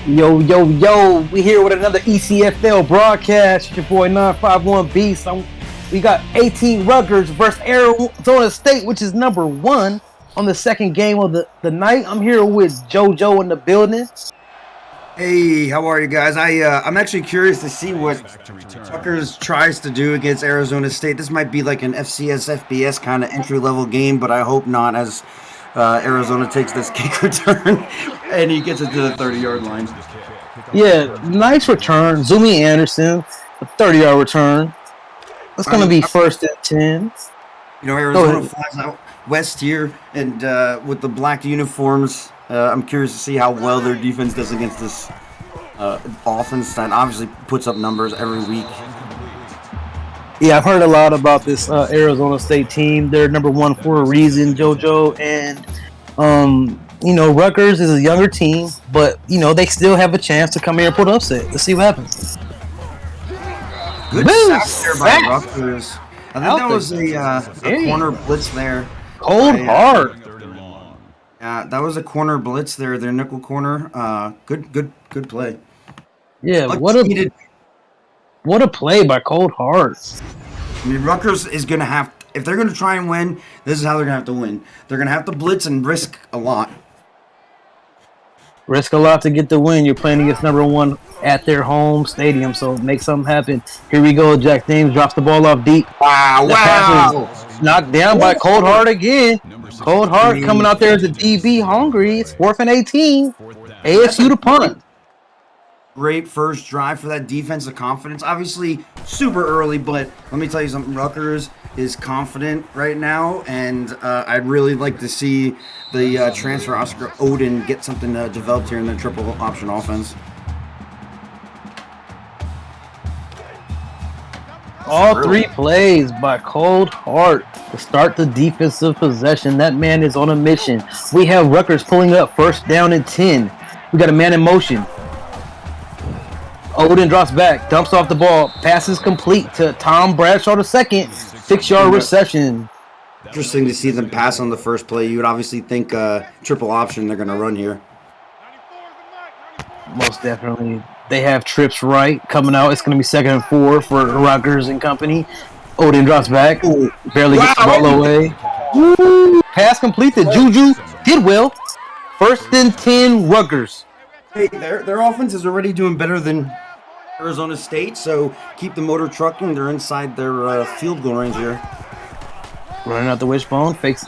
Yo, yo, yo, we here with another ECFL broadcast. It's your boy 951 Beast. We got 18 Rutgers versus Arizona State, which is number one on the second game of the night. I'm here with JoJo in the building. Hey, how are you guys? I'm actually curious to see what Rutgers tries to do against Arizona State. This might be like an FCS FBS kind of entry level game, but I hope not, as Arizona takes this kick return and he gets it to the 30-yard line. Yeah, nice return. Zumi Anderson, a 30-yard return. It's going to be first and 10. You know, Arizona flies out west here, and with the black uniforms, I'm curious to see how well their defense does against this offense that obviously puts up numbers every week. Yeah, I've heard a lot about this Arizona State team. They're number one for a reason, JoJo. And, Rutgers is a younger team, but, they still have a chance to come here and put upset. Let's see what happens. Good sack there by Rutgers. I think that was a corner blitz there. Cold hard. Yeah, that was a corner blitz there. Their nickel corner. Good play. Yeah, what a play by Cold Heart. I mean, Rutgers is gonna have, if they're gonna try and win, this is how they're gonna have to win. They're gonna have to blitz and risk a lot. Risk a lot to get the win. You're playing against number one at their home stadium, so make something happen. Here we go. Jack James drops the ball off deep. Wow. Knocked down by Cold Heart again. Cold Heart coming out there as a DB hungry. It's 4th and 18. ASU to punt. Great first drive for that defensive confidence. Obviously, super early, but let me tell you something. Rutgers is confident right now, and I'd really like to see the transfer Oscar Odin get something developed here in the triple option offense. All three plays by Cold Heart to start the defensive possession. That man is on a mission. We have Rutgers pulling up first down and 10. We got a man in motion. Odin drops back, dumps off the ball, passes complete to Tom Bradshaw the second, 6-yard reception. Interesting to see them pass on the first play. You would obviously think triple option they're going to run here. Most definitely. They have trips right coming out. It's going to be 2nd and 4 for Rutgers and company. Odin drops back, barely gets the ball away. Woo! Pass complete to Juju. Did well. 1st and 10 Rutgers. Hey, their offense is already doing better than Arizona State, so keep the motor trucking. They're inside their field goal range here. Running out the wishbone, fakes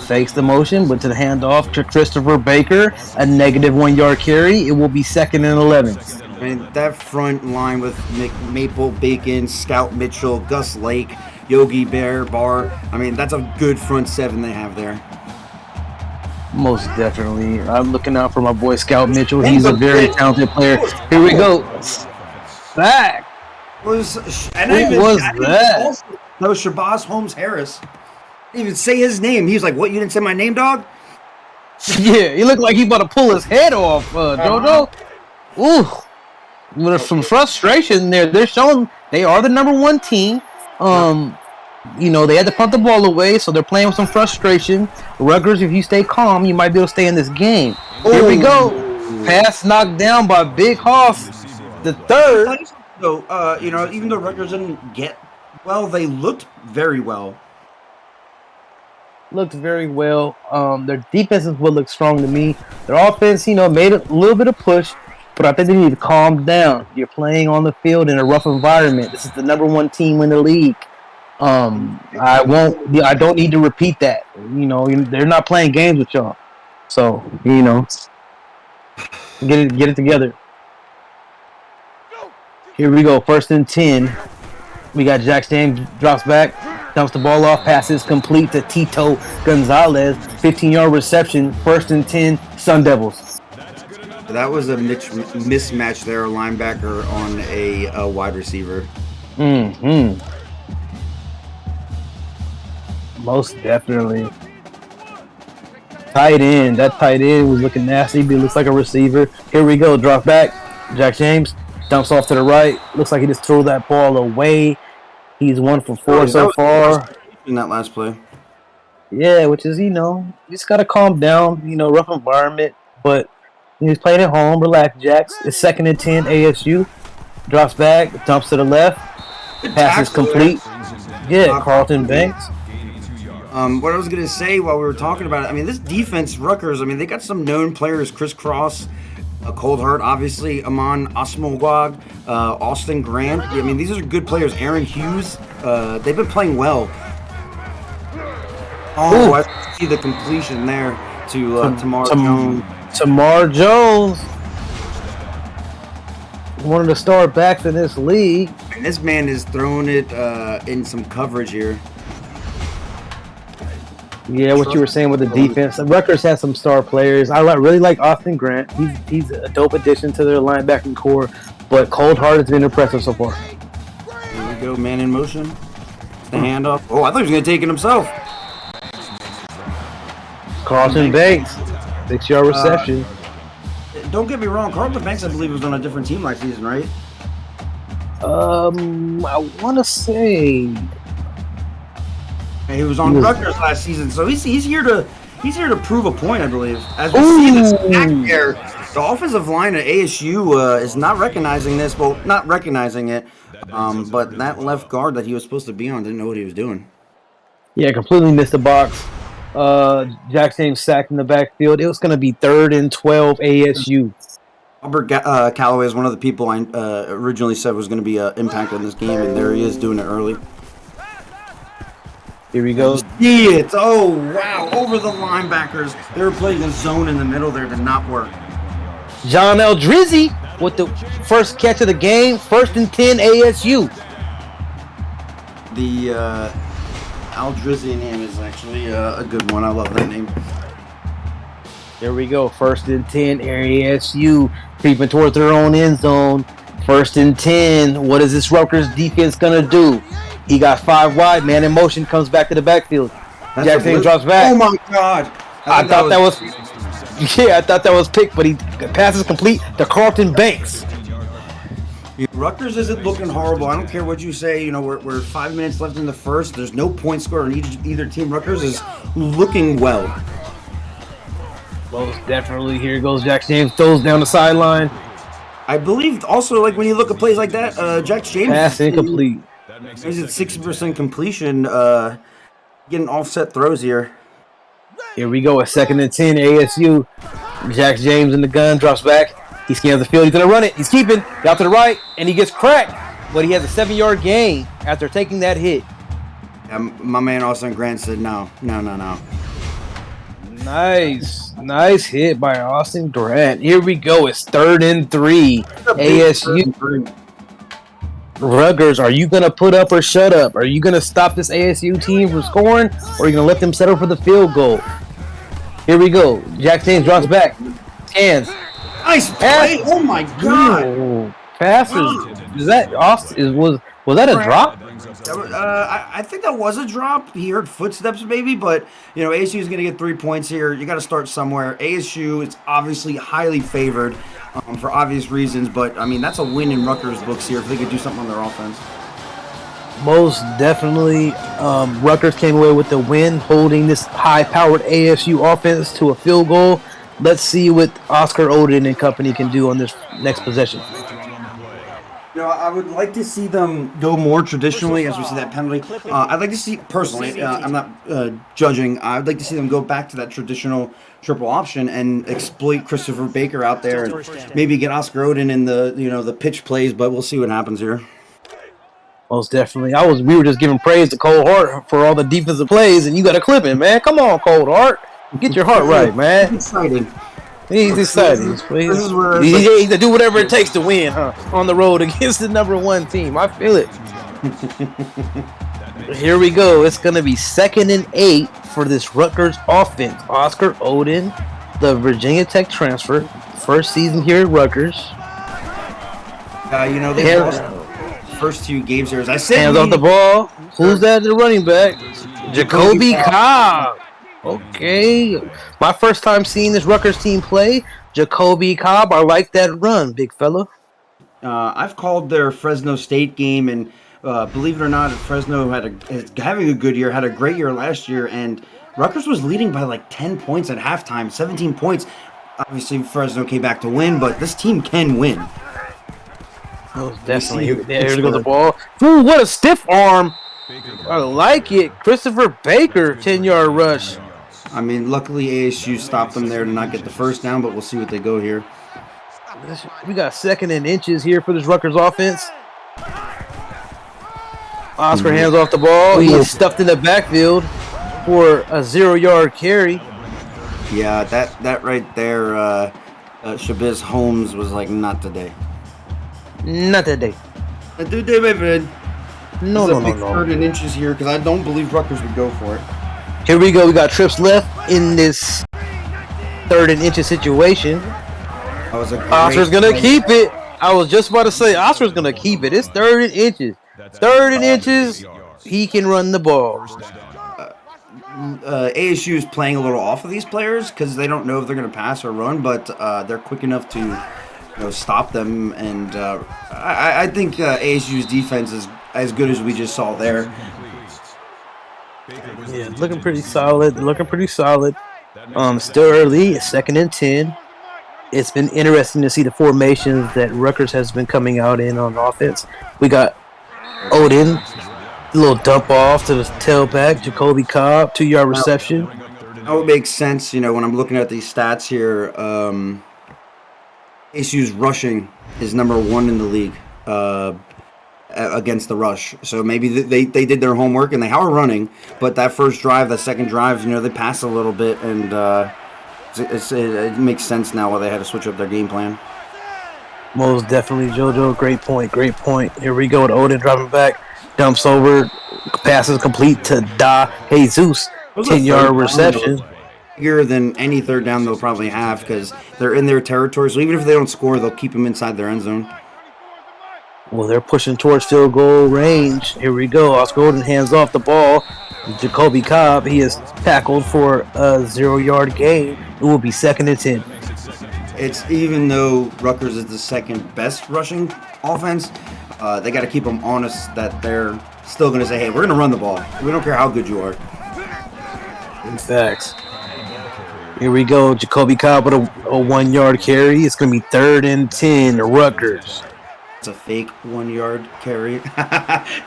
the motion, but to the handoff to Christopher Baker, a -1 yard carry. It will be 2nd and 11. I mean, that front line with Maple, Bacon, Scout Mitchell, Gus Lake, Yogi Bear, Barr. I mean, that's a good front seven they have there. Most definitely. I'm looking out for my boy Scout Mitchell. He's a very talented player. Here we go. Back. What was that? That was Shabazz Holmes Harris. Didn't even say his name. He was like, "What? You didn't say my name, dog?" Yeah, he looked like he about to pull his head off, JoJo. Ooh, with some frustration there. They're showing they are the number one team. They had to punt the ball away, so they're playing with some frustration. Rutgers, if you stay calm, you might be able to stay in this game. Here we go. Pass knocked down by Big Hoff, the third. So, even though Rutgers didn't get well, they looked very well. Looked very well. Their defense is what looks strong to me. Their offense, made a little bit of push, but I think they need to calm down. You're playing on the field in a rough environment. This is the number one team in the league. I don't need to repeat that. They're not playing games with y'all. So, get it together. Here we go. 1st and 10. We got Jack James drops back, dumps the ball off, passes complete to Tito Gonzalez. 15-yard reception. 1st and 10, Sun Devils. That was a mismatch there, a linebacker on a wide receiver. Mm-hmm. Most definitely. Tight end. That tight end was looking nasty, but it looks like a receiver. Here we go. Drop back. Jack James dumps off to the right. Looks like he just threw that ball away. He's 1 for 4 so far. In that last play. Yeah, which is, you just got to calm down. Rough environment. But He's playing at home. Relax, Jacks. It's 2nd and 10. ASU drops back, dumps to the left. Pass is complete. Yeah, Carlton Banks. What I was gonna say while we were talking about it, I mean, this defense, Rutgers. I mean, they got some known players: Chris Cross, Cold Heart, obviously, Amon Osmowag, Austin Grant. I mean, these are good players. Aaron Hughes. They've been playing well. Oh, ooh. I see the completion there to Tamar Jones. Tamar Jones, one of the star backs in this league. And this man is throwing it in some coverage here. Yeah, what you were saying with the defense. Rutgers has some star players. I really like Austin Grant. He's a dope addition to their linebacking core. But Cold Heart has been impressive so far. Here we go, man in motion. The handoff. Oh, I thought he was going to take it himself. Carlton Banks, 6-yard reception. Don't get me wrong. Carlton Banks, I believe, was on a different team last season, right? I want to say... He was on Rutgers last season, so he's here to prove a point, I believe. As we see this back there, the offensive line at ASU is not recognizing this. Well, not recognizing it, but that left guard that he was supposed to be on didn't know what he was doing. Yeah, completely missed the box. Jack James sacked in the backfield. It was going to be 3rd and 12 ASU. Albert Callaway is one of the people I originally said was going to be impacted in this game, and there he is doing it early. Here we go. See it. Oh, wow. Over the linebackers. They were playing a zone in the middle there. Did not work. John L. Drizzy with the first catch of the game. 1st and 10 ASU. The Al Drizzy name is actually a good one. I love that name. There we go. 1st and 10 ASU. Creeping towards their own end zone. 1st and 10. What is this Rutgers defense going to do? He got 5 wide. Man in motion, comes back to the backfield. Jack James drops back. Oh my God! I thought that was. Yeah, I thought that was picked, but he passes complete to Carlton Banks. Rutgers isn't looking horrible. I don't care what you say. You know, we're 5 minutes left in the first. There's no point score on either team. Rutgers is looking well. Most definitely. Here goes Jack James. Throws down the sideline. I believe also, like when you look at plays like that, Jack James pass incomplete. He's at 60% completion, getting offset throws here. Here we go, a 2nd and 10 ASU. Jack James in the gun, drops back. He scans the field, he's going to run it. He's keeping, out to the right, and he gets cracked. But he has a 7-yard gain after taking that hit. My man Austin Grant said no. Nice hit by Austin Grant. Here we go, it's 3rd and 3 ASU. Rutgers, are you going to put up or shut up? Are you going to stop this ASU team from scoring, or are you going to let them settle for the field goal? Here we go. Jack James drops back. Hands. Nice play. Oh, my God. Passes. Is that Austin? Was that a drop? I think that was a drop. He heard footsteps maybe, but, you know, ASU is going to get 3 points here. You got to start somewhere. ASU is obviously highly favored. For obvious reasons, but I mean that's a win in Rutgers' books here if they could do something on their offense. Most definitely, Rutgers came away with the win, holding this high-powered ASU offense to a field goal. Let's see what Oscar Oden and company can do on this next possession. You know, I would like to see them go more traditionally as we see that penalty. I'd like to see, personally, I'm not judging, I'd like to see them go back to that traditional triple option and exploit Christopher Baker out there and maybe get Oscar Oden in the pitch plays, but we'll see what happens here. Most definitely. We were just giving praise to Cold Heart for all the defensive plays, and you got to clip him, man. Come on, Cold Heart. Get your heart right, man. He's excited. He's excited. He's to do whatever it takes to win, huh? On the road against the number 1 team. I feel it. Here we go. It's going to be 2nd and 8 for this Rutgers offense. Oscar Oden, the Virginia Tech transfer, first season here at Rutgers. They lost first 2 games here. As I said, hands off the ball. Who's that? The running back, Jacoby Cobb. Okay, my first time seeing this Rutgers team play. Jacoby Cobb, I like that run, big fella. I've called their Fresno State game, and believe it or not, Fresno having a good year, had a great year last year, and Rutgers was leading by like 10 points at halftime, 17 points. obviously Fresno came back to win, but this team can win. Oh, definitely. Here goes the ball. Ooh, what a stiff arm. I like it. Christopher Baker, 10-yard rush. I mean, luckily ASU stopped them there to not get the first down, but we'll see what they go here. We got 2nd and inches here for this Rutgers offense. Oscar hands off the ball. He is stuffed in the backfield for a 0-yard carry. Yeah, that right there, Shabazz Holmes was like, not today. Not today. Not today, my friend. No. 3rd and inches here because I don't believe Rutgers would go for it. Here we go. We got trips left in this 3rd and inches situation. Oscar's going to keep it. I was just about to say Oscar's going to keep it. It's 3rd and inches. 3rd and inches. He can run the ball. ASU is playing a little off of these players because they don't know if they're going to pass or run, but they're quick enough to stop them. And I think ASU's defense is as good as we just saw there. Yeah, looking pretty solid. Still early. It's 2nd and 10. It's been interesting to see the formations that Rutgers has been coming out in on offense. We got Odin, a little dump off to the tailback. Jacoby Cobb, 2-yard reception. That would make sense, when I'm looking at these stats here. ASU's rushing is number 1 in the league against the rush. So maybe they did their homework and they are running, but that first drive, that second drive, they passed a little bit, and it makes sense now why they had to switch up their game plan. Most definitely, JoJo. Great point. Here we go with Odin dropping back. Dumps over. Passes complete to Da Jesus. 10-yard reception. Bigger than any 3rd down they'll probably have because they're in their territory. So even if they don't score, they'll keep them inside their end zone. Well, they're pushing towards field goal range. Here we go. Oscar Odin hands off the ball. Jacoby Cobb, he is tackled for a 0-yard gain. It will be 2nd and 10. It's even though Rutgers is the 2nd best rushing offense, they got to keep them honest that they're still going to say, hey, we're going to run the ball. We don't care how good you are. In fact. Here we go. Jacoby Cobb with a 1-yard carry. It's going to be 3rd and 10, Rutgers. It's a fake 1-yard carry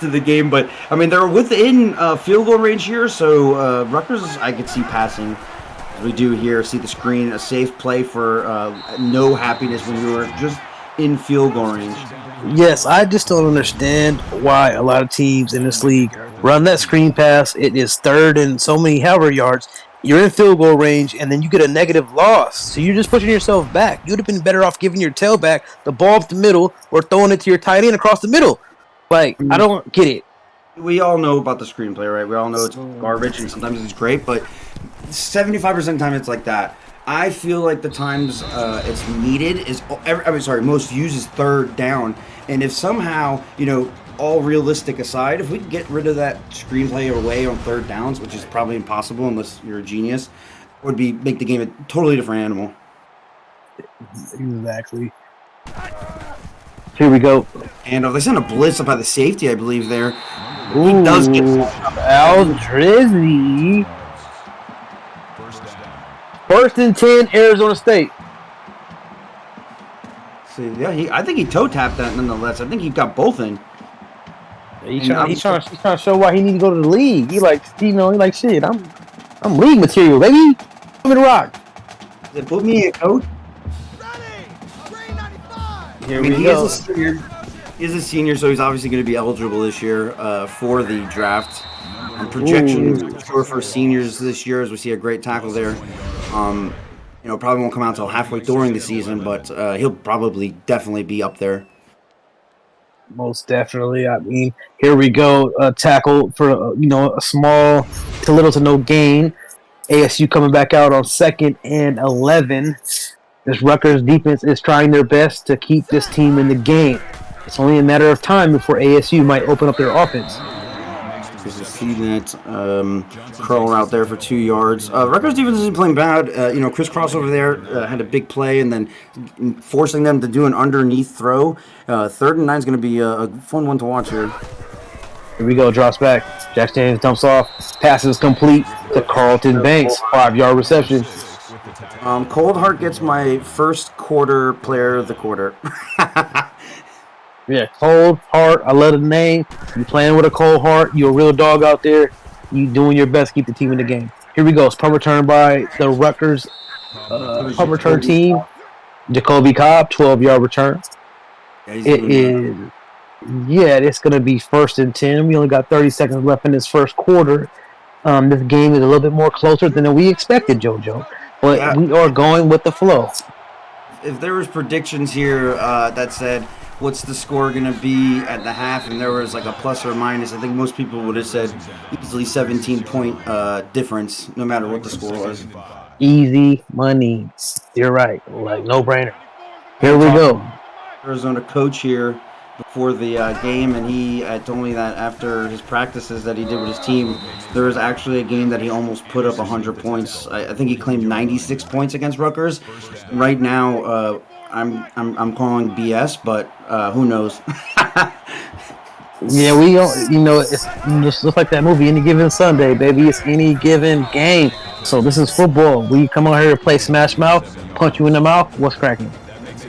to the game, but I mean they're within field goal range here, so Rutgers I could see passing. As we do here, see the screen, a safe play for no happiness when you were just in field goal range. Yes, I just don't understand why a lot of teams in this league run that screen pass. It is 3rd and so many however yards. You're in field goal range, and then you get a negative loss. So you're just pushing yourself back. You would have been better off giving your tailback the ball up the middle or throwing it to your tight end across the middle. I don't get it. We all know about the screenplay, right? We all know it's garbage, and sometimes it's great, but 75% of the time it's like that. I feel like the times it's needed is, most views is 3rd down. And if somehow, all realistic aside, if we could get rid of that screenplay away on 3rd downs, which is probably impossible unless you're a genius, would make the game a totally different animal. Exactly. Here we go. And they sent a blitz up by the safety, I believe, there. Ooh, he does get Al Drizzy. 1st and 10, Arizona State. See, yeah, I think he toe tapped that nonetheless. I think he got both in. He's trying to show why he need to go to the league. He like shit. I'm league material, baby. Come in the rock. Put me in, coach. Here we go. He's a senior, so he's obviously going to be eligible this year for the draft. Projections for seniors this year, as we see a great tackle there. Probably won't come out until halfway during the season, but he'll probably definitely be up there. Most definitely. I mean, here we go. Tackle for a small to little to no gain. ASU coming back out on 2nd and 11. This Rutgers defense is trying their best to keep this team in the game. It's only a matter of time before ASU might open up their offense. Just to see that curl out there for 2 yards. Rutgers defense isn't playing bad. Crisscross over there had a big play, and then forcing them to do an underneath throw. 3rd and 9 is going to be a fun one to watch here. Here we go. Drops back. Jack Daniels dumps off. Passes complete to Carlton Banks. 5-yard reception. Cold Heart gets my first quarter player of the quarter. Yeah, cold heart. I love the name. You playing with a cold heart. You a real dog out there. You doing your best to keep the team in the game. Here we go. It's punt return by the Rutgers punt return team. Jacoby Cobb, 12-yard return. Yeah, he's It doing is, yeah, it's going to be 1st and 10. We only got 30 seconds left in this first quarter. This game is a little bit more closer than we expected, JoJo. But Yeah. we are going with the flow. If there was predictions here that said what's the score going to be at the half, and there was like a plus or minus, I think most people would have said easily 17-point difference, no matter what the score was. Easy money. You're right. Like, no brainer. Here And we go. Arizona coach here before the game, and he told me that after his practices that he did with his team, there was actually a game that he almost put up 100 points. I think he claimed 96 points against Rutgers. Right now, I'm calling BS, but who knows? Yeah, we don't, it's just like that movie, Any Given Sunday, baby. It's any given game. So this is football. We come out here to play Smash Mouth, punch you in the mouth. What's cracking?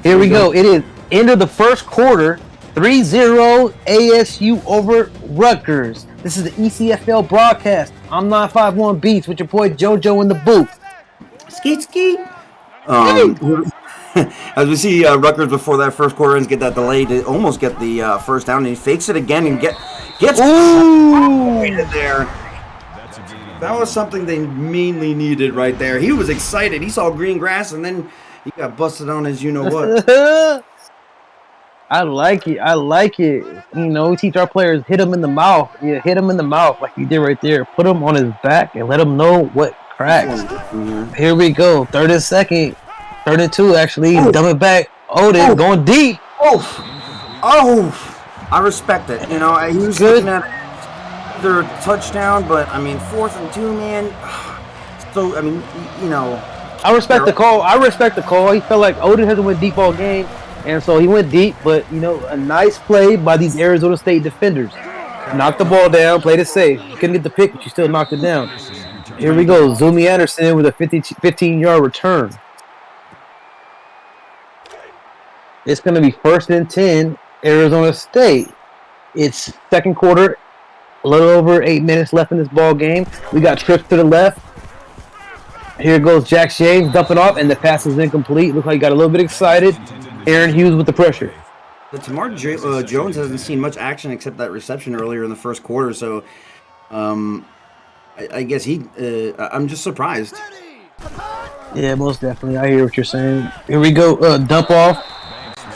Here we go. It is end of the first quarter. 3-0 ASU over Rutgers. This is the ECFL broadcast. I'm 951 Beats with your boy JoJo in the booth. Skeet skeet. As we see Rutgers before that first quarter ends, get that delay to almost get the first down, and he fakes it again and gets there. That was something they mainly needed right there. He was excited. He saw green grass, and then he got busted on his you-know-what. I like it. I like it. We teach our players, hit him in the mouth. Yeah, hit him in the mouth like you did right there. Put him on his back and let him know what cracks. Here we go. 3rd and 2nd. 3rd and 2, actually. Dumb it back. Odin going deep. I respect it. He was looking at either touchdown, but, 4th and 2, man. So, I respect the call. He felt like Odin hasn't went deep all game. And so he went deep, but, a nice play by these Arizona State defenders. Knocked the ball down, played it safe. You couldn't get the pick, but you still knocked it down. Here we go. Zumi Anderson with a 15-yard return. It's going to be 1st and 10, Arizona State. It's second quarter, a little over 8 minutes left in this ball game. We got trips to the left. Here goes Jack James dumping off, and the pass is incomplete. Looks like he got a little bit excited. Aaron Hughes with the pressure. But Tamar Jones hasn't seen much action except that reception earlier in the first quarter, so I guess I'm just surprised. Yeah, most definitely. I hear what you're saying. Here we go. Dump off.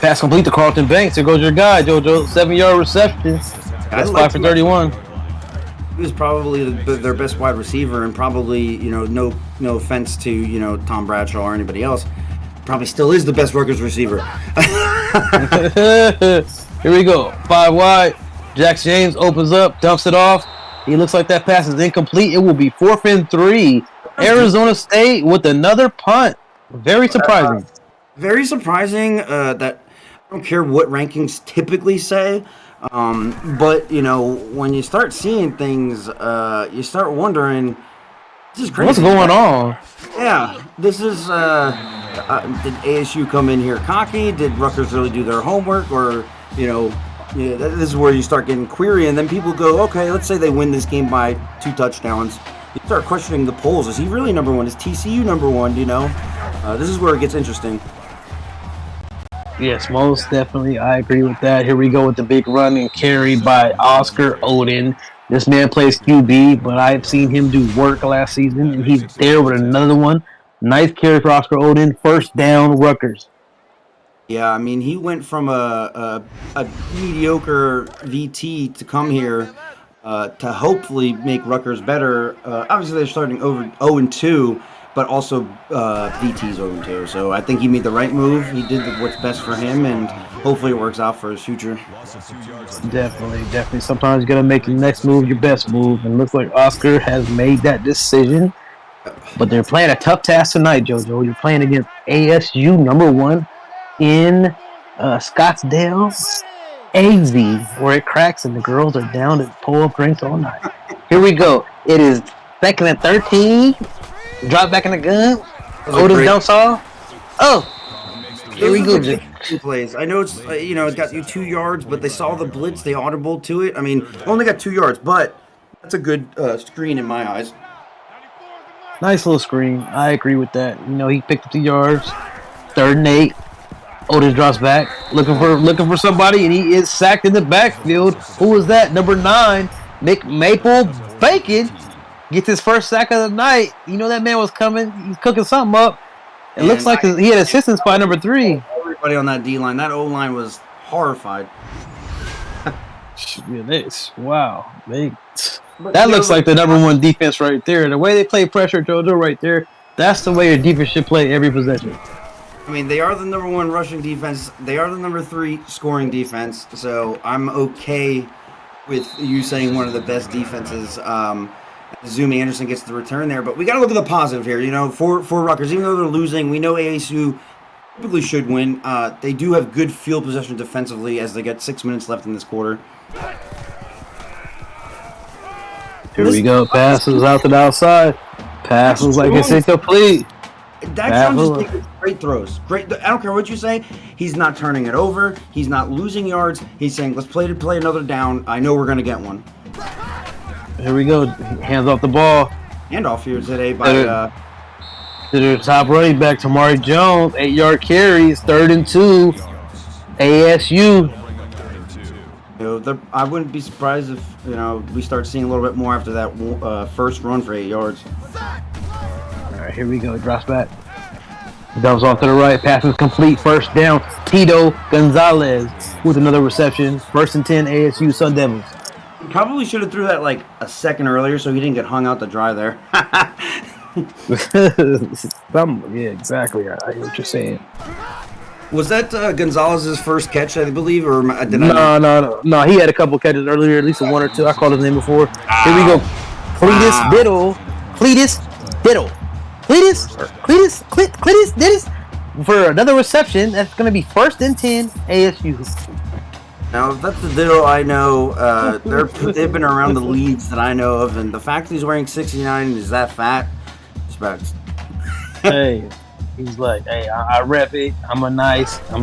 Pass complete to Carlton Banks. There goes your guy, JoJo. 7-yard reception. That's 5 for 31. He was probably their best wide receiver, and probably, no offense to, Tom Bradshaw or anybody else, probably still is the best Rutgers receiver. Here we go. 5 wide. Jack James opens up, dumps it off. He looks like that pass is incomplete. It will be 4th and 3. Arizona State with another punt. Very surprising. Very surprising that I don't care what rankings typically say. But, when you start seeing things, you start wondering, this is crazy. What's going on? Yeah, this is, did ASU come in here cocky? Did Rutgers really do their homework? Or, this is where you start getting query, and then people go, okay, let's say they win this game by 2 touchdowns. You start questioning the polls. Is he really number one? Is TCU number one, This is where it gets interesting. Yes, most definitely. I agree with that. Here we go with the big run and carry by Oscar Odin. This man plays QB, but I've seen him do work last season, and he's there with another one. Nice carry for Oscar Odin. 1st down, Rutgers. Yeah, he went from a mediocre VT to come here to hopefully make Rutgers better. Obviously, they're starting over 0-2. But also VT's 0-2. So I think he made the right move. He did what's best for him, and hopefully it works out for his future. Definitely. Sometimes you got to make the next move your best move. And it looks like Oscar has made that decision. But they're playing a tough task tonight, JoJo. You're playing against ASU number 1 in Scottsdale, AZ, where it cracks and the girls are down to pull up drinks all night. Here we go. It is 2nd and 13. Drop back in the gun. Otis dumps off. Oh, here we go. Plays. I know it's it got you 2 yards, but they saw the blitz, they audible to it. I mean, only got 2 yards, but that's a good screen in my eyes. Nice little screen. I agree with that. He picked up the yards. 3rd and 8. Otis drops back, looking for somebody, and he is sacked in the backfield. Who was that? Number 9, Maple Bacon gets his first sack of the night. That man was coming. He's cooking something up. It looks like he had assistance by number 3. Everybody on that D line, that O line was horrified. Wow, that looks like the number 1 defense right there. The way they play pressure, JoJo, right there. That's the way your defense should play every possession. I mean, they are the number 1 rushing defense. They are the number 3 scoring defense. So I'm okay with you saying one of the best defenses. Zoom Anderson gets the return there, but we got to look at the positive here. For Rutgers, even though they're losing, we know ASU typically should win. They do have good field possession defensively as they get 6 minutes left in this quarter. Here we go. Passes out to the outside. Passes like it's incomplete. Dax just making great throws. Great. I don't care what you say. He's not turning it over. He's not losing yards. He's saying, let's play another down. I know we're going to get one. Here we go. Hands off the ball. Handoff here today by to the top running back, Tamari Jones. 8-yard carries. 3rd and 2. ASU. I wouldn't be surprised if we start seeing a little bit more after that first run for 8 yards. All right, here we go. Drops back. Dumps off to the right. Passes complete. First down. Tito Gonzalez with another reception. 1st and 10. ASU Sun Devils. Probably should have threw that like a second earlier so he didn't get hung out to dry there. Yeah, exactly. I hear what you're saying. Was that Gonzalez's first catch, I believe, or did No. He had a couple catches earlier, at least 1 or 2. I called his name before. Here we go. Cletus Diddle for another reception. That's going to be 1st and 10 ASU. Now, if that's the Diddle I know, they've been around the leads that I know of, and the fact that he's wearing 69 and is that fat, respect. Hey, he's like, hey, I rep it. I'm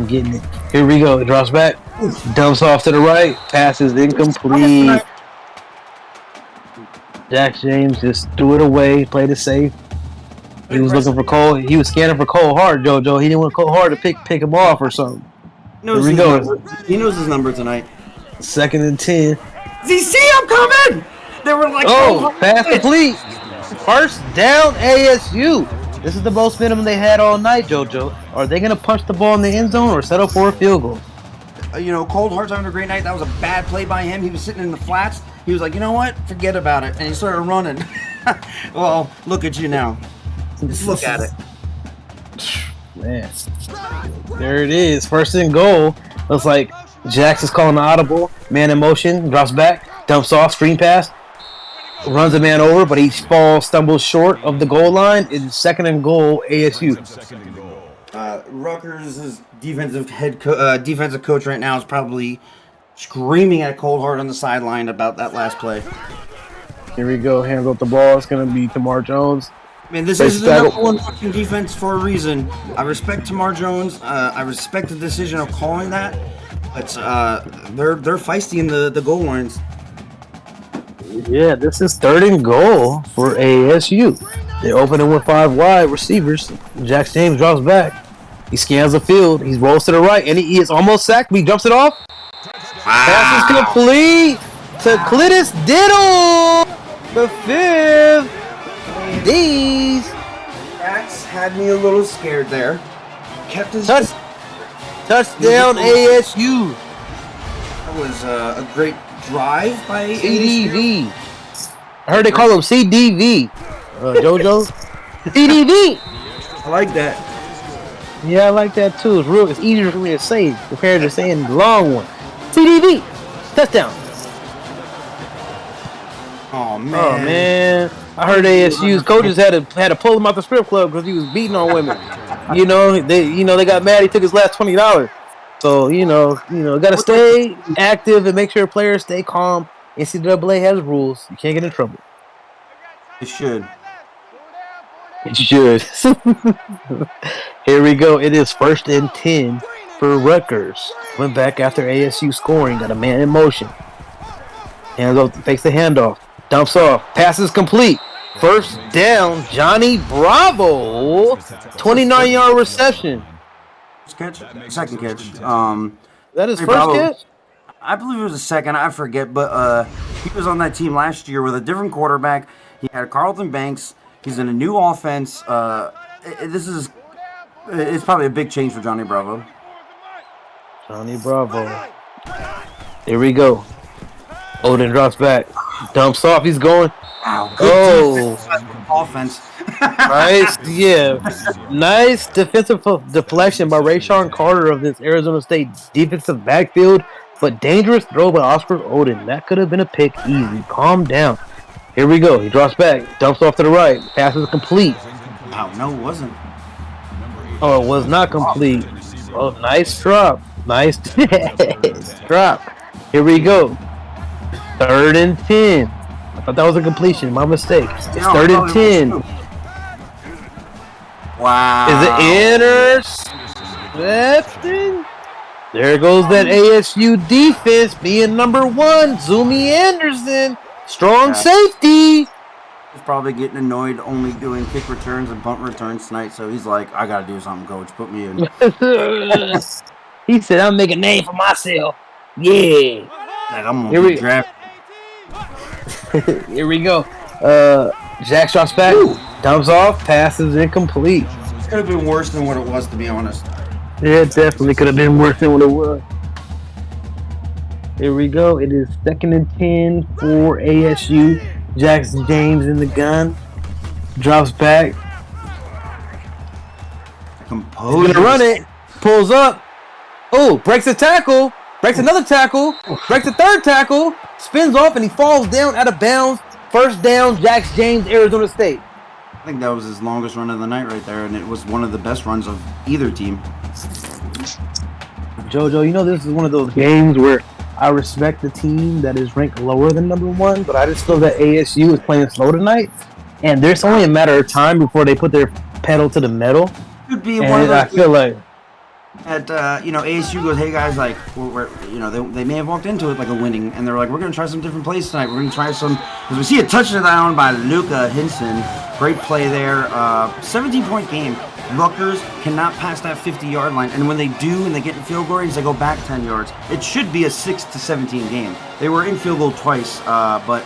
getting it. Here we go. It drops back. Dumps off to the right. Passes incomplete. Jack James just threw it away. Played it safe. He was looking for Cole. He was scanning for Cole Hart, JoJo. He didn't want Cole Hart to pick him off or something. Here we go. He knows his number tonight. 2nd and 10. Does he see him coming? They were like, pass complete. 1st down ASU. This is the most minimum they had all night, JoJo. Are they going to punch the ball in the end zone or settle for a field goal? Cole Hart's having a great night. That was a bad play by him. He was sitting in the flats. He was like, you know what? Forget about it. And he started running. Well, look at you now. Just look at it. Man. There it is. 1st and goal. Looks like Jackson's calling the audible. Man in motion. Drops back. Dumps off. Screen pass. Runs a man over, but he stumbles short of the goal line. It's 2nd and goal, ASU. Rutgers' defensive coach right now is probably screaming at Cole Hart on the sideline about that last play. Here we go. Hands off the ball. It's going to be Tamar Jones. I mean, this is the number 1 fucking defense for a reason. I respect Tamar Jones. I respect the decision of calling that. But they're feisty in the goal lines. Yeah, this is 3rd and goal for ASU. They're opening with 5 wide receivers. Jack James drops back. He scans the field. He rolls to the right, and he is almost sacked, but he jumps it off. Pass is complete to Cletus Diddle, the 5th. These Dax had me a little scared there. Kept his touchdown ASU. That was a great drive by CDV. I heard they call him CDV. JoJo. CDV. I like that. Yeah, I like that too. It's easier for me to say compared to saying the long one. CDV. Touchdown. Oh man. I heard ASU's coaches had to pull him out the strip club because he was beating on women. They got mad. He took his last $20. So got to stay active and make sure players stay calm. NCAA has rules. You can't get in trouble. It should. It should. Here we go. It is 1st and 10 for Rutgers. Went back after ASU scoring. Got a man in motion. Hands off, fakes the handoff. Dumps off. Passes complete. First down, Johnny Bravo. 29-yard reception. Catch? Second catch. That is first Bravo. catch? I believe it was a second. I forget, but he was on that team last year with a different quarterback. He had Carlton Banks. He's in a new offense. It's probably a big change for Johnny Bravo. Johnny Bravo. Here we go. Odin drops back. Dumps off. He's going. Wow. Offense. Nice. Yeah. Nice defensive deflection by Rayshawn Carter of this Arizona State defensive backfield. But dangerous throw by Oscar Odin. That could have been a pick easy. Calm down. Here we go. He drops back. Dumps off to the right. Passes complete. Wow. No, it wasn't. Oh, it was not complete. Oh, nice drop. Nice drop. Here we go. 3rd and 10. I thought that was a completion. My mistake. It's 3rd and 10. Wow. Is it interception? There goes that ASU defense being number 1. Zumi Anderson. Strong safety. He's probably getting annoyed only doing kick returns and punt returns tonight, so he's like, I got to do something, coach. Put me in. He said, I'm making a name for myself. Yeah. Like, I'm going to draft. Here we go. Jack drops back. Dumps off. Passes incomplete. It could have been worse than what it was, to be honest. Yeah, it definitely could have been worse than what it was. Here we go. It is 2nd and 10 for ASU. Jackson James in the gun. Drops back. Composure. He's gonna run it. Pulls up. Oh, breaks a tackle. Breaks another tackle. Breaks a 3rd tackle. Spins off and he falls down out of bounds. First down, Jax James, Arizona State. I think that was his longest run of the night right there, and it was one of the best runs of either team. JoJo, you know this is one of those games where I respect the team that is ranked lower than number 1, but I just feel that ASU is playing slow tonight, and there's only a matter of time before they put their pedal to the metal. Could be and one of those. I feel like ASU goes, hey guys, like they may have walked into it like a winning, and they're like, we're gonna try some different plays tonight. We're gonna try some, because we see a touchdown by Luca Hinson. Great play there. 17-point game. Rutgers cannot pass that 50-yard line, and when they do, and they get in field goal range, they go back 10 yards. It should be a 6-17 game. They were in field goal twice, but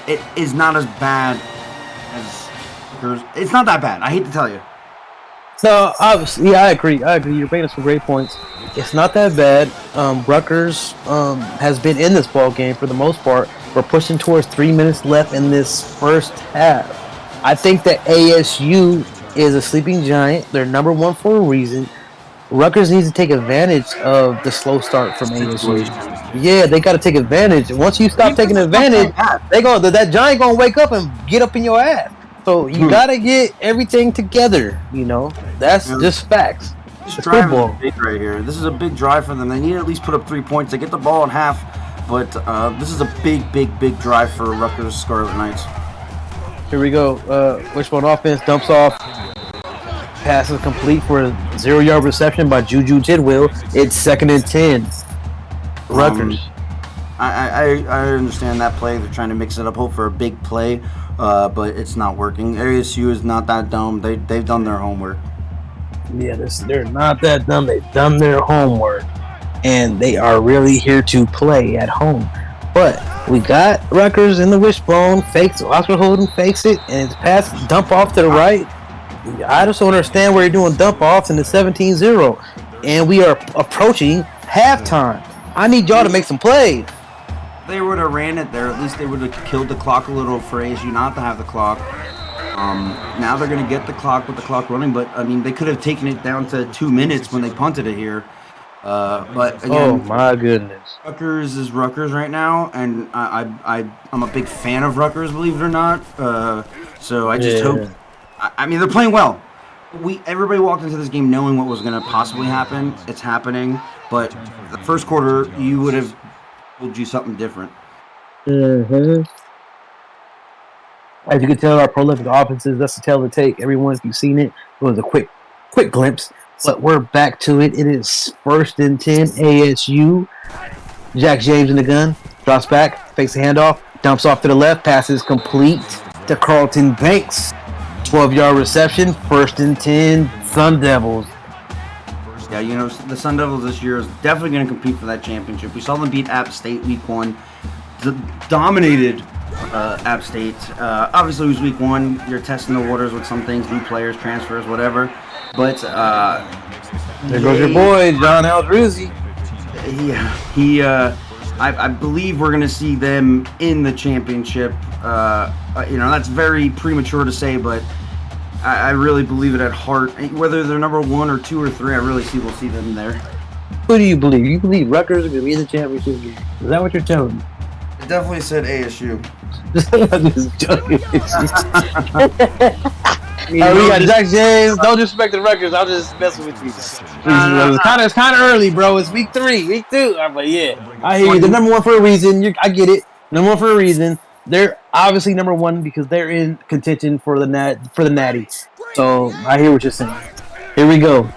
it is not as bad as Rutgers. It's not that bad. I hate to tell you. No, obviously, yeah, I agree. You're bringing some great points. It's not that bad. Rutgers has been in this ball game for the most part. We're pushing towards 3 minutes left in this first half. I think that ASU is a sleeping giant. They're number 1 for a reason. Rutgers needs to take advantage of the slow start from ASU. Yeah, they got to take advantage. Once you stop taking advantage, that giant gonna wake up and get up in your ass. So you got to get everything together. You know, that's just facts. This drive is big right here. This is a big drive for them. They need to at least put up 3 points. They get the ball in half, but this is a big drive for Rutgers Scarlet Knights. Here we go. Wishbone offense dumps off. Passes complete for a 0-yard reception by Juju Tidwell. It's 2nd and 10. Rutgers. I understand that play. They're trying to mix it up, hope for a big play, but it's not working. ASU is not that dumb. They've done their homework. Yeah, they're not that dumb. They've done their homework, and they are really here to play at home. But we got Rutgers in the wishbone. Fakes. Oscar Holden fakes it, and it's pass dump off to the right. I just don't understand where you're doing dump offs in the 17-0, and we are approaching halftime. I need y'all to make some plays. They would have ran it there. At least they would have killed the clock a little for ASU not to have the clock. Now they're going to get the clock with the clock running, but I mean they could have taken it down to 2 minutes when they punted it here. But again, oh my goodness, Rutgers is Rutgers right now, and I'm a big fan of Rutgers, believe it or not. So I just hope. I mean, they're playing well. Everybody walked into this game knowing what was going to possibly happen. It's happening, but the first quarter you would have told you something different. Mm-hmm. As you can tell, our prolific offenses, that's the tale to take. Everyone, if you've seen it, it was a quick glimpse. But we're back to it. It is 1st and 10 ASU. Jack James in the gun. Drops back, fakes the handoff, dumps off to the left, passes complete to Carlton Banks. 12-yard reception, 1st and 10, Sun Devils. Yeah, you know, the Sun Devils this year is definitely going to compete for that championship. We saw them beat App State week 1. Dominated App State. Obviously, it was week 1. You're testing the waters with some things, new players, transfers, whatever. But there goes your boy, John Aldrizzi. I believe we're going to see them in the championship. That's very premature to say, but I really believe it at heart. Whether they're number 1 or 2 or 3, we'll see them there. Who do you believe? You believe Rutgers are going to be in the championship game? Is that what you're telling me? It definitely said ASU. I'm just joking. We got Jack James. Don't disrespect the Rutgers. I'm just messing with you. It's kind of early, bro. It's week 3, week 2. But yeah, I hear you. They're number 1 for a reason. I get it. Number 1 for a reason. They're obviously number 1 because they're in contention for the Natty. So I hear what you're saying. Here we go.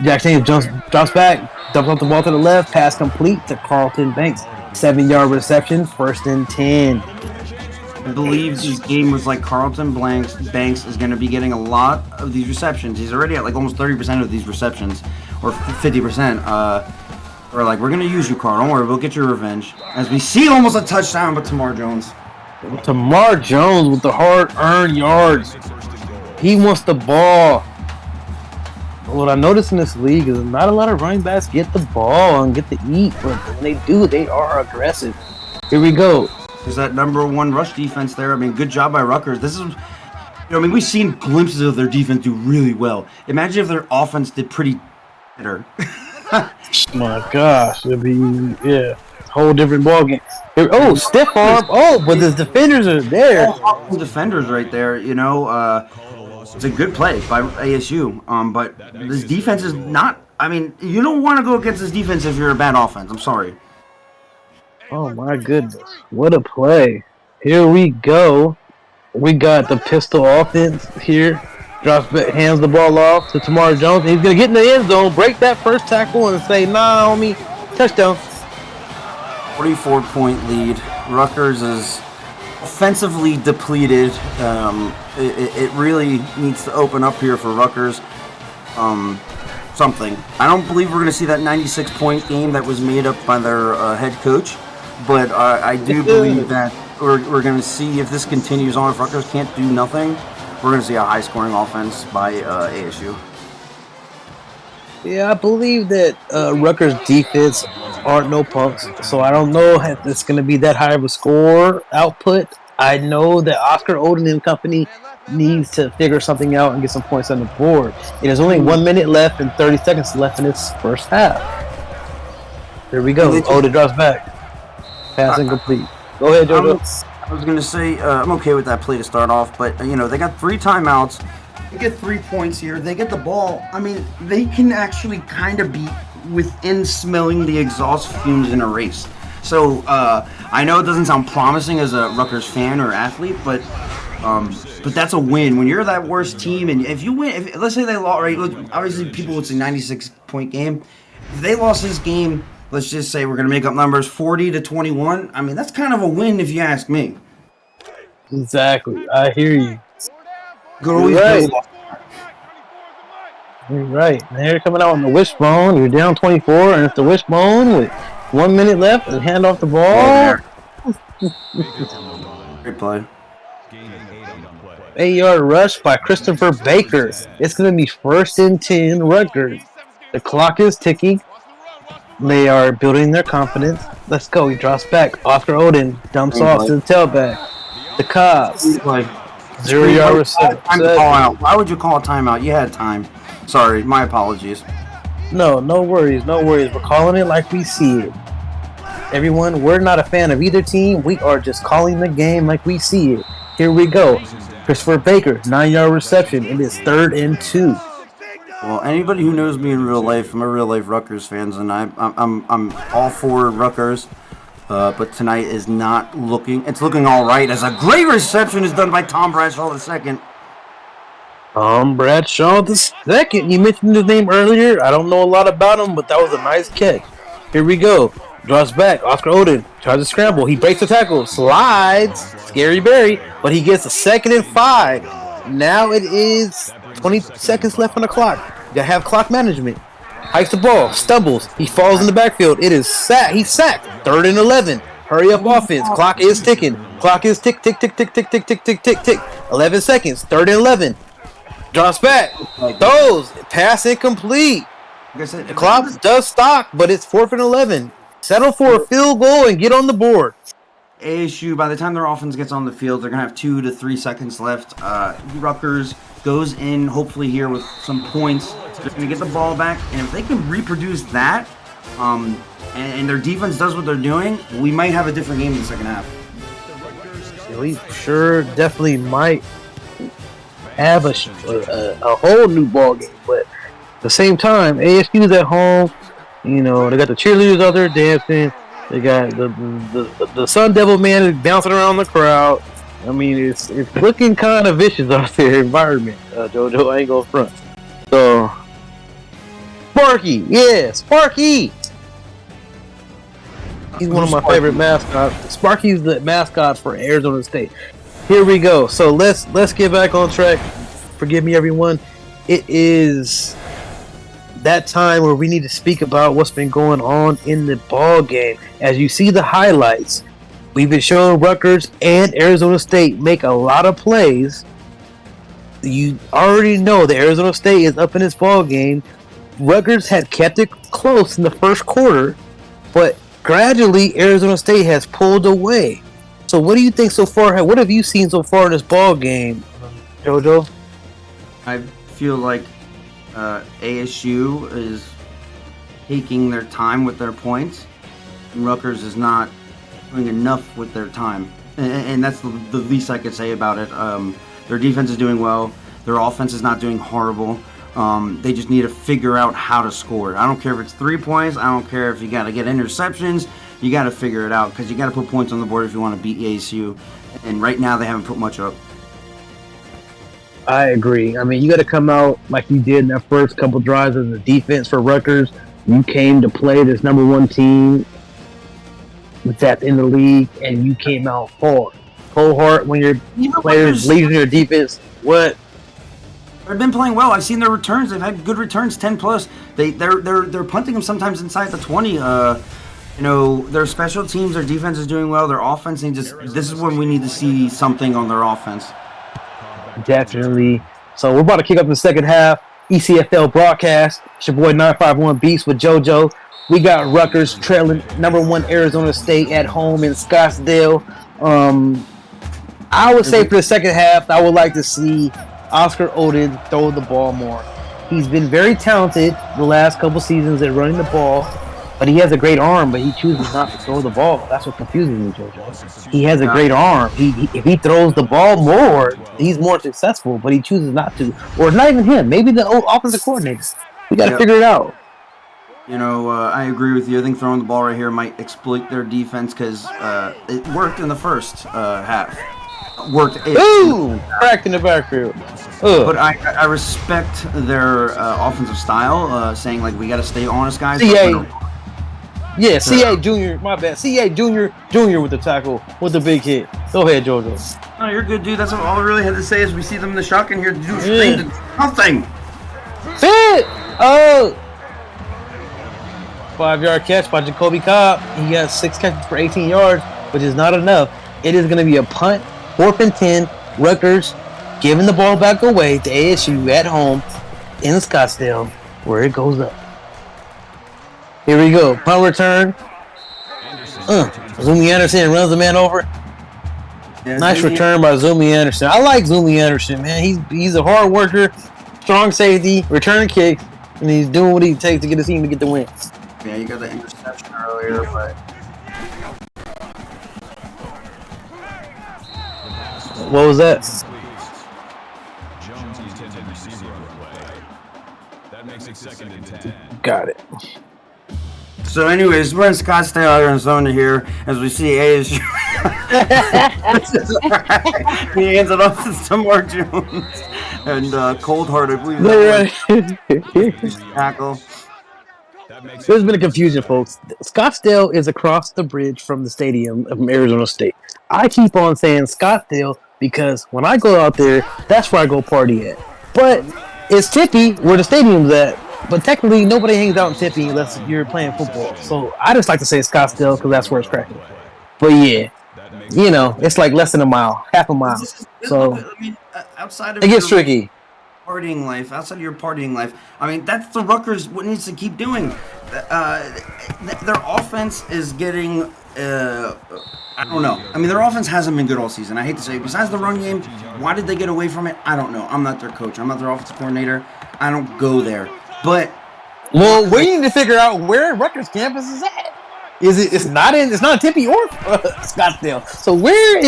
Jack James drops back, dumps off the ball to the left, pass complete to Carlton Banks. 7-yard reception, 1st and 10. I believe this game was like Carlton Banks is going to be getting a lot of these receptions. He's already at like almost 30% of these receptions, or 50%. We're like, we're going to use you, Carl. Don't worry, we'll get your revenge. As we see almost a touchdown, but Tamar Jones. Tamar Jones with the hard-earned yards. He wants the ball. What I noticed in this league is not a lot of running backs get the ball and get to eat, but when they do, they are aggressive. Here we go. There's that number 1 rush defense there. I mean, good job by Rutgers. We've seen glimpses of their defense do really well. Imagine if their offense did pretty better. My gosh, it'd be whole different ballgame. Stiff arm. But the defenders are there. Defenders right there. It's a good play by ASU. But this defense is not. I mean, you don't want to go against this defense if you're a bad offense. I'm sorry. Oh my goodness. What a play. Here we go. We got the pistol offense here. Drops back, hands the ball off to Tamar Jones. He's going to get in the end zone, break that first tackle, and say, nah, homie, touchdown. 44-point lead. Rutgers is offensively depleted. It really needs to open up here for Rutgers. Something. I don't believe we're going to see that 96-point game that was made up by their head coach. But I do believe that we're going to see if this continues on. If Rutgers can't do nothing, we're going to see a high-scoring offense by ASU. Yeah, I believe that Rutgers' defense aren't no punks, so I don't know if it's going to be that high of a score output. I know that Oscar Oden and company needs to figure something out and get some points on the board. It is only 1 minute left and 30 seconds left in this first half. Here we go. Oden drops back. Pass incomplete. Go ahead, JoJo. I was going to say, I'm okay with that play to start off, but, they got 3 timeouts. They get 3 points here. They get the ball. I mean, they can actually kind of be within smelling the exhaust fumes in a race. So, I know it doesn't sound promising as a Rutgers fan or athlete, but that's a win. When you're that worst team, and if you win, let's say they lost, right? Obviously, people would say 96-point game. If they lost this game, let's just say we're going to make up numbers, 40-21. I mean, that's kind of a win if you ask me. Exactly. I hear you. You're right. You're right. And they're coming out on the wishbone. You're down 24, and it's the wishbone with 1 minute left and hand off the ball. Great play. 8-yard rush by Christopher Baker. It's going to be 1st and 10 Rutgers. The clock is ticking. They are building their confidence. Let's go. He drops back. Oscar Oden dumps off to the tailback. The Cobbs. 0-yard reception. Why would you call a timeout? You had time. Sorry, my apologies. No worries. We're calling it like we see it. Everyone, we're not a fan of either team. We are just calling the game like we see it. Here we go. Christopher Baker, 9-yard reception. It is 3rd and 2. Well, anybody who knows me in real life, I'm a real life Rutgers fan, and I'm all for Rutgers. but tonight is not looking. It's looking all right. As a great reception is done by Tom Bradshaw II. Bradshaw the second. You mentioned his name earlier. I don't know a lot about him, but that was a nice catch. Here we go. Draws back. Oscar Oden tries to scramble. He breaks the tackle. Slides. Scary Barry. But he gets a 2nd and 5. Now it is 20 seconds left on the clock. You gotta have clock management. Hikes the ball. Stumbles. He falls in the backfield. It is sacked. He's sacked. 3rd and 11. Hurry up offense. Clock is ticking. Clock is tick, tick, tick, tick, tick, tick, tick, tick, tick, tick. 11 seconds. 3rd and 11. Drops back. Throws. Pass incomplete. The clock does stop, but it's 4th and 11. Settle for a field goal and get on the board. ASU, by the time their offense gets on the field, they're going to have 2 to 3 seconds left. Rutgers goes in, hopefully here with some points. They're going to get the ball back, and if they can reproduce that, and their defense does what they're doing, we might have a different game in the second half. We sure definitely might have a whole new ball game, but at the same time, ASU's at home. You know, they got the cheerleaders out there dancing. They got the Sun Devil man bouncing around the crowd. I mean, it's looking kind of vicious out there environment. JoJo, I ain't gonna front. So, Sparky, yeah, Sparky. He's one of my favorite mascots. Sparky's the mascot for Arizona State. Here we go. So let's get back on track. Forgive me, everyone. It is that time where we need to speak about what's been going on in the ball game. As you see the highlights, we've been showing Rutgers and Arizona State make a lot of plays. You already know that Arizona State is up in this ball game. Rutgers had kept it close in the first quarter, but gradually Arizona State has pulled away. So what do you think so far? What have you seen so far in this ball game, JoJo? I feel like ASU is taking their time with their points, and Rutgers is not doing enough with their time. And that's the least I could say about it. Their defense is doing well. Their offense is not doing horrible. They just need to figure out how to score. I don't care if it's 3 points. I don't care if you got to get interceptions. You got to figure it out because you got to put points on the board if you want to beat ASU. And right now they haven't put much up. I agree. I mean, you got to come out like you did in that first couple drives as a defense for Rutgers. You came to play this number 1 team that's in the league, and you came out full heart when your players leading your defense. What? They've been playing well. I've seen their returns. They've had good returns, 10 plus. They're punting them sometimes inside the 20. You know, their special teams, their defense is doing well. Their offense, this is when we need to see something on their offense. Definitely. So we're about to kick up the second half. ECFL broadcast. It's your boy 951 Beast with JoJo. We got Rutgers trailing number 1 Arizona State at home in Scottsdale. I would say for the second half, I would like to see Oscar Oden throw the ball more. He's been very talented the last couple seasons at running the ball, but he has a great arm, but he chooses not to throw the ball. That's what confuses me, JoJo. He has a great arm. If he throws the ball more, he's more successful, but he chooses not to. Or not even him. Maybe the offensive coordinator. We got to figure it out. You know, I agree with you. I think throwing the ball right here might exploit their defense because it worked in the first half. Cracked in the backfield. But I respect their offensive style, saying like we got to stay honest, guys. Yeah, CA Junior, my bad. CA Junior with the tackle, with the big hit. Go ahead, JoJo. No, you're good, dude. That's all I really had to say is we see them in the shotgun here to do nothing. Fit! 5-yard catch by Jacoby Cobb. He has 6 catches for 18 yards, which is not enough. It is going to be a punt, 4th and 10. Rutgers giving the ball back away to ASU at home in Scottsdale, where it goes up. Here we go. Punt return. Zumi Anderson runs the man over. Yeah, nice return by Zumi Anderson. I like Zumi Anderson, man. He's a hard worker, strong safety, return kicks, and he's doing what he takes to get his team to get the win. Yeah, you got the interception earlier, but what was that? That makes it 2nd and 10. Got it. So, anyways, we're in Scottsdale, Arizona here, as we see ASU. He hands it off to Samar Jones and Cold Heart, I believe. Tackle. There's been a confusion, folks. Scottsdale is across the bridge from the stadium of Arizona State. I keep on saying Scottsdale because when I go out there, that's where I go party at. But it's Tempe where the stadium's at. But technically, nobody hangs out in Tempe unless you're playing football. So I just like to say Scottsdale because that's where it's cracking. But yeah, it's like less than a mile, half a mile. So I mean, outside of it gets tricky. Partying life, outside of your partying life, I mean, that's the Rutgers what needs to keep doing. Their offense is getting, I don't know. I mean, their offense hasn't been good all season. I hate to say it. Besides the run game, why did they get away from it? I don't know. I'm not their coach. I'm not their offensive coordinator. I don't go there. But we need to figure out where Rutgers campus is at. It's not in Tempe or Scottsdale. So where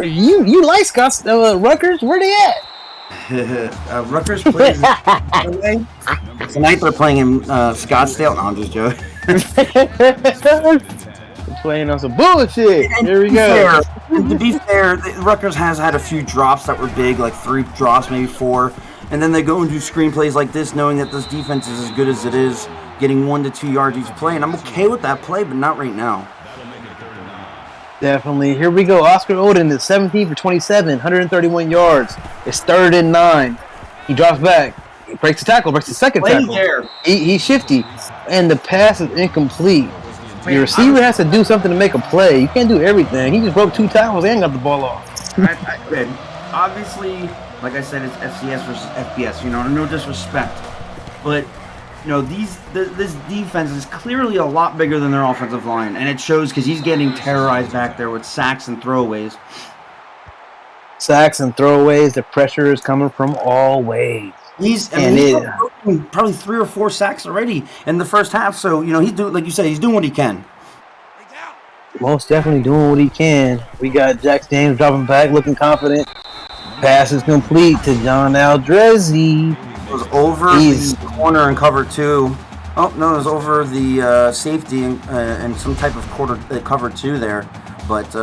you like Rutgers? Where they at? Rutgers plays tonight. They're playing in Scottsdale. No, I'm just joking. They're playing on some bullshit. Here we go. To be fair, Rutgers has had a few drops that were big, like 3 drops, maybe 4. And then they go and do screenplays like this, knowing that this defense is as good as it is, getting 1 to 2 yards each play. And I'm okay with that play, but not right now. Definitely. Here we go. Oscar Oden is 17 for 27, 131 yards. It's 3rd and 9. He drops back. He breaks the tackle, breaks the second tackle. He's shifty. And the pass is incomplete. Your receiver has to do something to make a play. You can't do everything. He just broke 2 tackles and got the ball off. Obviously, like I said, it's FCS versus FBS. No disrespect. But this defense is clearly a lot bigger than their offensive line, and it shows because he's getting terrorized back there with sacks and throwaways. The pressure is coming from all ways. He's probably 3 or 4 sacks already in the first half. So he's doing, like you said, he's doing what he can. Most definitely doing what he can. We got Jack James dropping back, looking confident. Pass is complete to John Aldrezi. It was over the corner and cover 2. Oh no, it was over the safety and some type of cover 2 there. But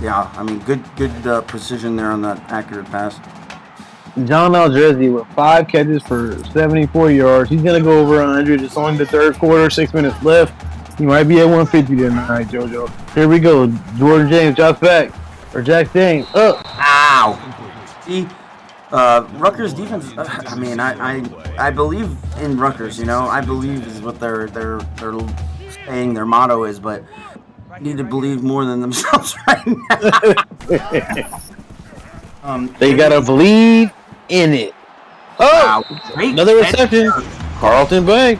yeah, I mean, good precision there on that accurate pass. John Aldrezi with 5 catches for 74 yards. He's gonna go over 100. It's only the 3rd quarter, 6 minutes left. He might be at 150 tonight, JoJo. Here we go. Jordan James drops back, or Jack James up. Ow! See. Rutgers defense. I mean, I believe in Rutgers. I believe is what they're saying. Their motto is, but I need to believe more than themselves right now. They gotta believe in it. Oh, wow. Another reception. Carlton Bank.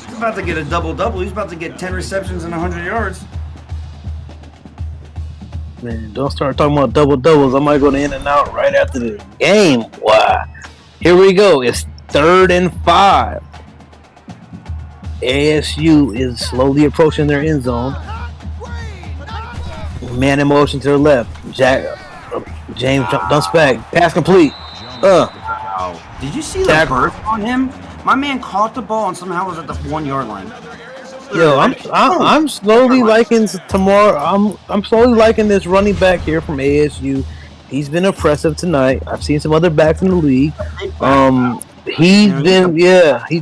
He's about to get a double-double. He's about to get 10 receptions and 100 yards. Man, don't start talking about double-doubles. I might go to In-N-Out right after the game. Wow. Here we go. It's 3rd and 5. ASU is slowly approaching their end zone. Man in motion to the left. James dumps back. Pass complete. Wow. Did you see the burst on him? My man caught the ball and somehow was at the 1-yard line. Yo, I'm slowly liking tomorrow. I'm slowly liking this running back here from ASU. He's been impressive tonight. I've seen some other backs in the league. He's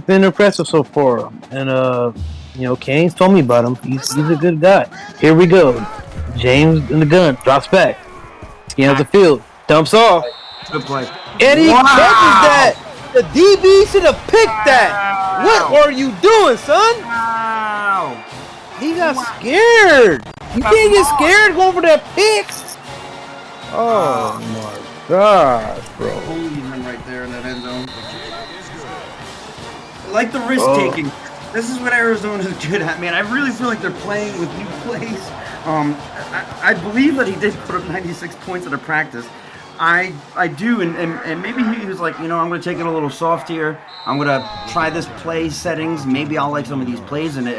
been impressive so far. And Kane's told me about him. He's a good guy. Here we go. James in the gun, drops back, scans the field, dumps off. Good play. And he catches that. The DB should have picked that. What are you doing, son? Wow. He got scared. You can't get scared going for that pick. Oh my gosh, bro. Holy man right there in that end zone. I like the risk taking. This is what Arizona is good at, man. I really feel like they're playing with new plays. I believe that he did put up 96 points at a practice. I do, and maybe he was like, I'm going to take it a little soft here. I'm going to try this play settings. Maybe I'll like some of these plays, and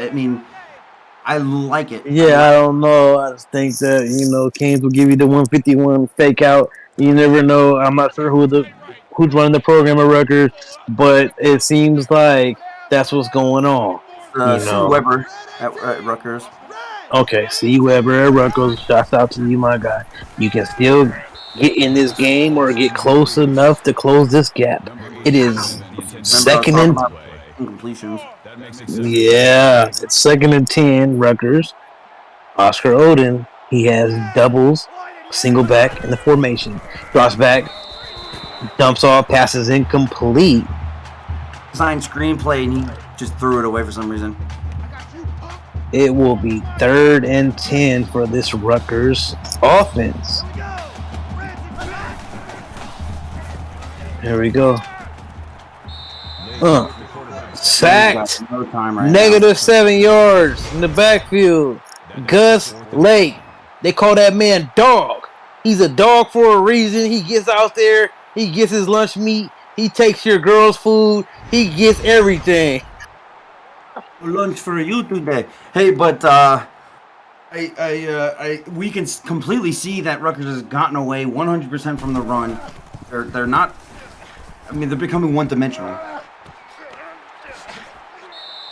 I like it. Yeah, I don't know. I just think that, Canes will give you the 151 fake out. You never know. I'm not sure who's running the program at Rutgers, but it seems like that's what's going on. C. Weber at Rutgers. Okay, C. Weber at Rutgers. Shouts out to you, my guy. You can still get in this game or get close enough to close this gap. It is Remember, I was second talking and about incompletions. yeah, it's second and 10. Rutgers. Oscar Odin. He has doubles, single back in the formation. Drops back, dumps off, passes incomplete. Signed screenplay, and he just threw it away for some reason. It will be 3rd and 10 for this Rutgers offense. Here we go. Sacked. No time right Negative 7 yards in the backfield. Gus Lake. They call that man dog. He's a dog for a reason. He gets out there. He gets his lunch meat. He takes your girl's food. He gets everything. Lunch for you today. Hey, but we can completely see that Rutgers has gotten away 100% from the run. They're not. I mean, they're becoming one-dimensional.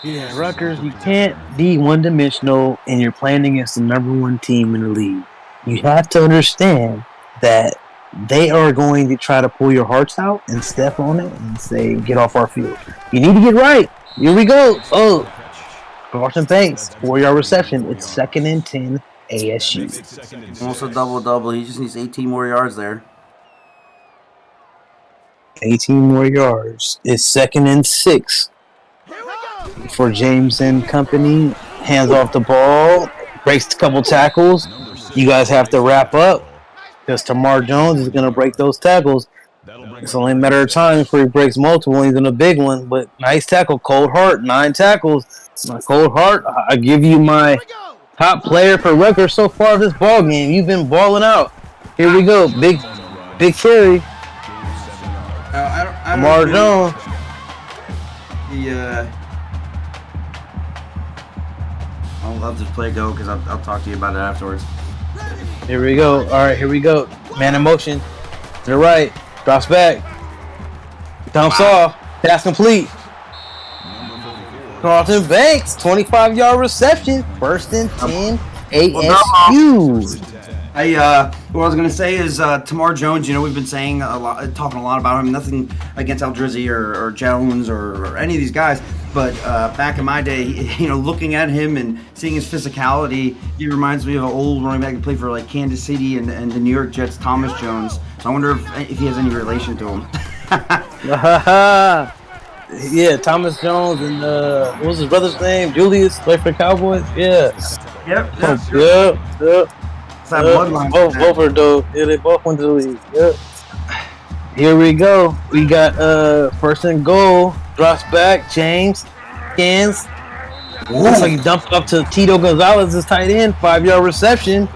Yeah, Rutgers, you can't be one-dimensional, and you're playing against the number 1 team in the league. You have to understand that they are going to try to pull your hearts out and step on it and say, get off our field. You need to get right. Here we go. Oh, Carlton Banks, 4-yard reception. It's 2nd and 10 ASU. Almost a double-double. He just needs 18 more yards there. 18 more yards. It's 2nd and 6 for James and company. Hands off the ball. Breaks a couple tackles. You guys have to wrap up because Tamar Jones is going to break those tackles. It's only a matter of time before he breaks multiple. He's in a big one, but nice tackle. Cold Hart, 9 tackles. My Cold Hart, I give you my top player for Rutgers so far this ball game. You've been balling out. Here we go. Big carry. Tamar Jones. I'll let this play go because I'll talk to you about it afterwards. Here we go. All right, here we go. Man in motion. To the right. Drops back. Dumps off. Pass complete. Carlton Banks, 25-yard reception. 1st and 10 ASU. What I was gonna say is Tamar Jones. You know, we've been saying talking a lot about him. Nothing against Aldrizzi or Jones or any of these guys, but back in my day, you know, looking at him and seeing his physicality, he reminds me of an old running back who played for like Kansas City and the New York Jets, Thomas Jones. So I wonder if he has any relation to him. Yeah, Thomas Jones and what was his brother's name? Julius, played for the Cowboys. Yeah. Yep. Both are dope. Yeah, they both went to the league. Yep. Here we go. We got 1st and goal. Drops back. James scans. Looks like he dumped up to Tito Gonzalez, his tight end. 5-yard reception.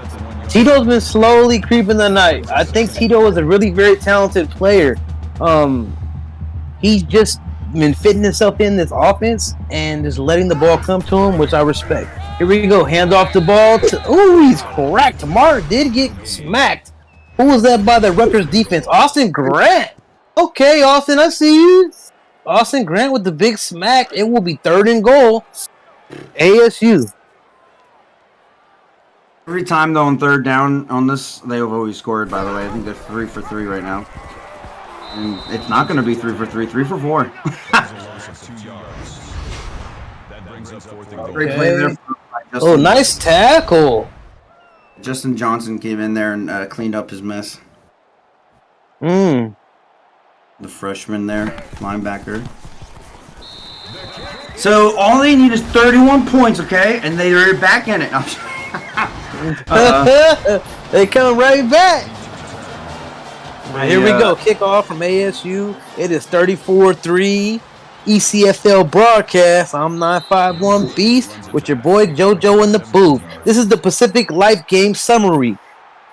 Tito's been slowly creeping the night. I think Tito is a really very talented player. He's just been fitting himself in this offense and just letting the ball come to him, which I respect. Here we go. Hand off the ball to. Ooh, he's cracked. Tamar did get smacked. Who was that by the Rutgers defense? Austin Grant. Okay, Austin, I see you. Austin Grant with the big smack. It will be 3rd and goal. ASU. Every time though on 3rd down on this, they have always scored. By the way, I think they're 3 for 3 right now. And it's not going to be 3 for 3, 3 for 4. Great play there. Oh, nice tackle. Justin Johnson came in there and cleaned up his mess. The freshman there, linebacker. So all they need is 31 points, okay? And they're back in it. They come right back. Here we go. Kickoff from ASU. It is 34-3. ECFL broadcast. I'm 951 Beast with your boy JoJo in the booth. This is the Pacific Life Game summary.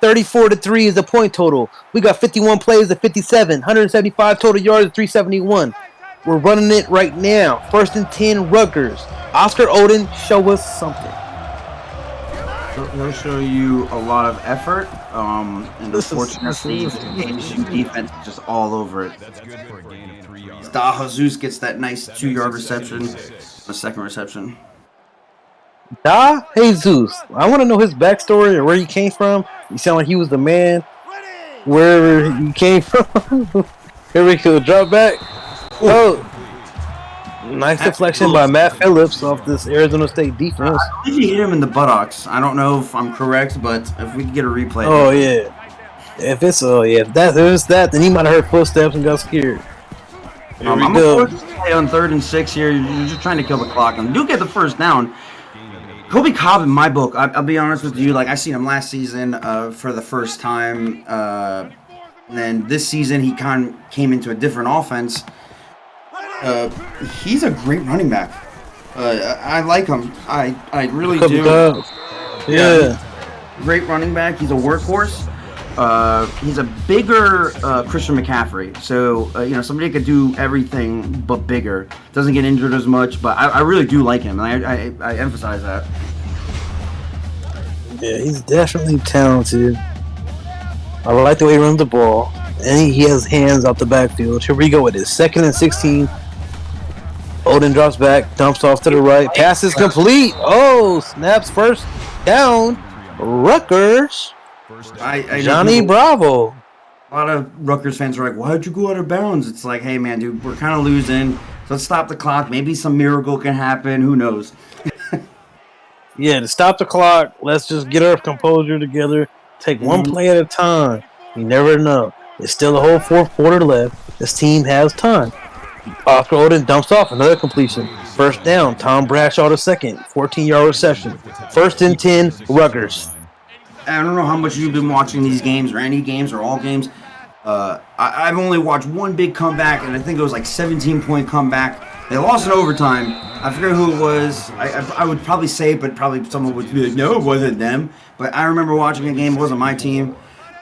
34-3 is the point total. We got 51 plays to 57, 175 total yards to 371. We're running it right now. 1st and 10 Rutgers. Oscar Odin, show us something. He'll show you a lot of effort. And unfortunately, the defense is just all over it. Da Jesus gets that nice 2-yard reception. The second reception. Da Jesus. I want to know his backstory or where he came from. You sound like he was the man wherever he came from. Here we go. Drop back. Oh. Nice deflection by Matt Phillips off this Arizona State defense. I believe he hit him in the buttocks. I don't know if I'm correct, but if we could get a replay. Oh, yeah. If it's that, then he might have heard footsteps and got scared. I'm going to play on 3rd and 6 here. You're just trying to kill the clock. And do get the first down. Kobe Cobb, in my book, I'll be honest with you, like I seen him last season for the first time. And then this season he kind of came into a different offense. He's a great running back. I like him. I really do. Yeah. Great running back. He's a workhorse. He's a bigger Christian McCaffrey. So, somebody could do everything but bigger. Doesn't get injured as much, but I really do like him. And I emphasize that. Yeah, he's definitely talented. I like the way he runs the ball. And he has hands out the backfield. Here we go with his 2nd and 16. Odin drops back, dumps off to the right. Pass is complete. Oh, snaps first down. Rutgers. Johnny Bravo. A lot of Rutgers fans are like, why'd you go out of bounds? It's like, hey, man, dude, we're kind of losing. So let's stop the clock. Maybe some miracle can happen. Who knows? Yeah, to stop the clock, let's just get our composure together. Take one play at a time. You never know. There's still a whole 4th quarter left. This team has time. Oscar Odin dumps off another completion. First down, Tom Bradshaw the second. 14-yard reception. 1st and 10, Rutgers. I don't know how much you've been watching these games or any games or all games. I've only watched one big comeback, and I think it was like 17-point comeback. They lost in overtime. I forget who it was. I would probably say it, but probably someone would be like, no, it wasn't them. But I remember watching a game. It wasn't my team.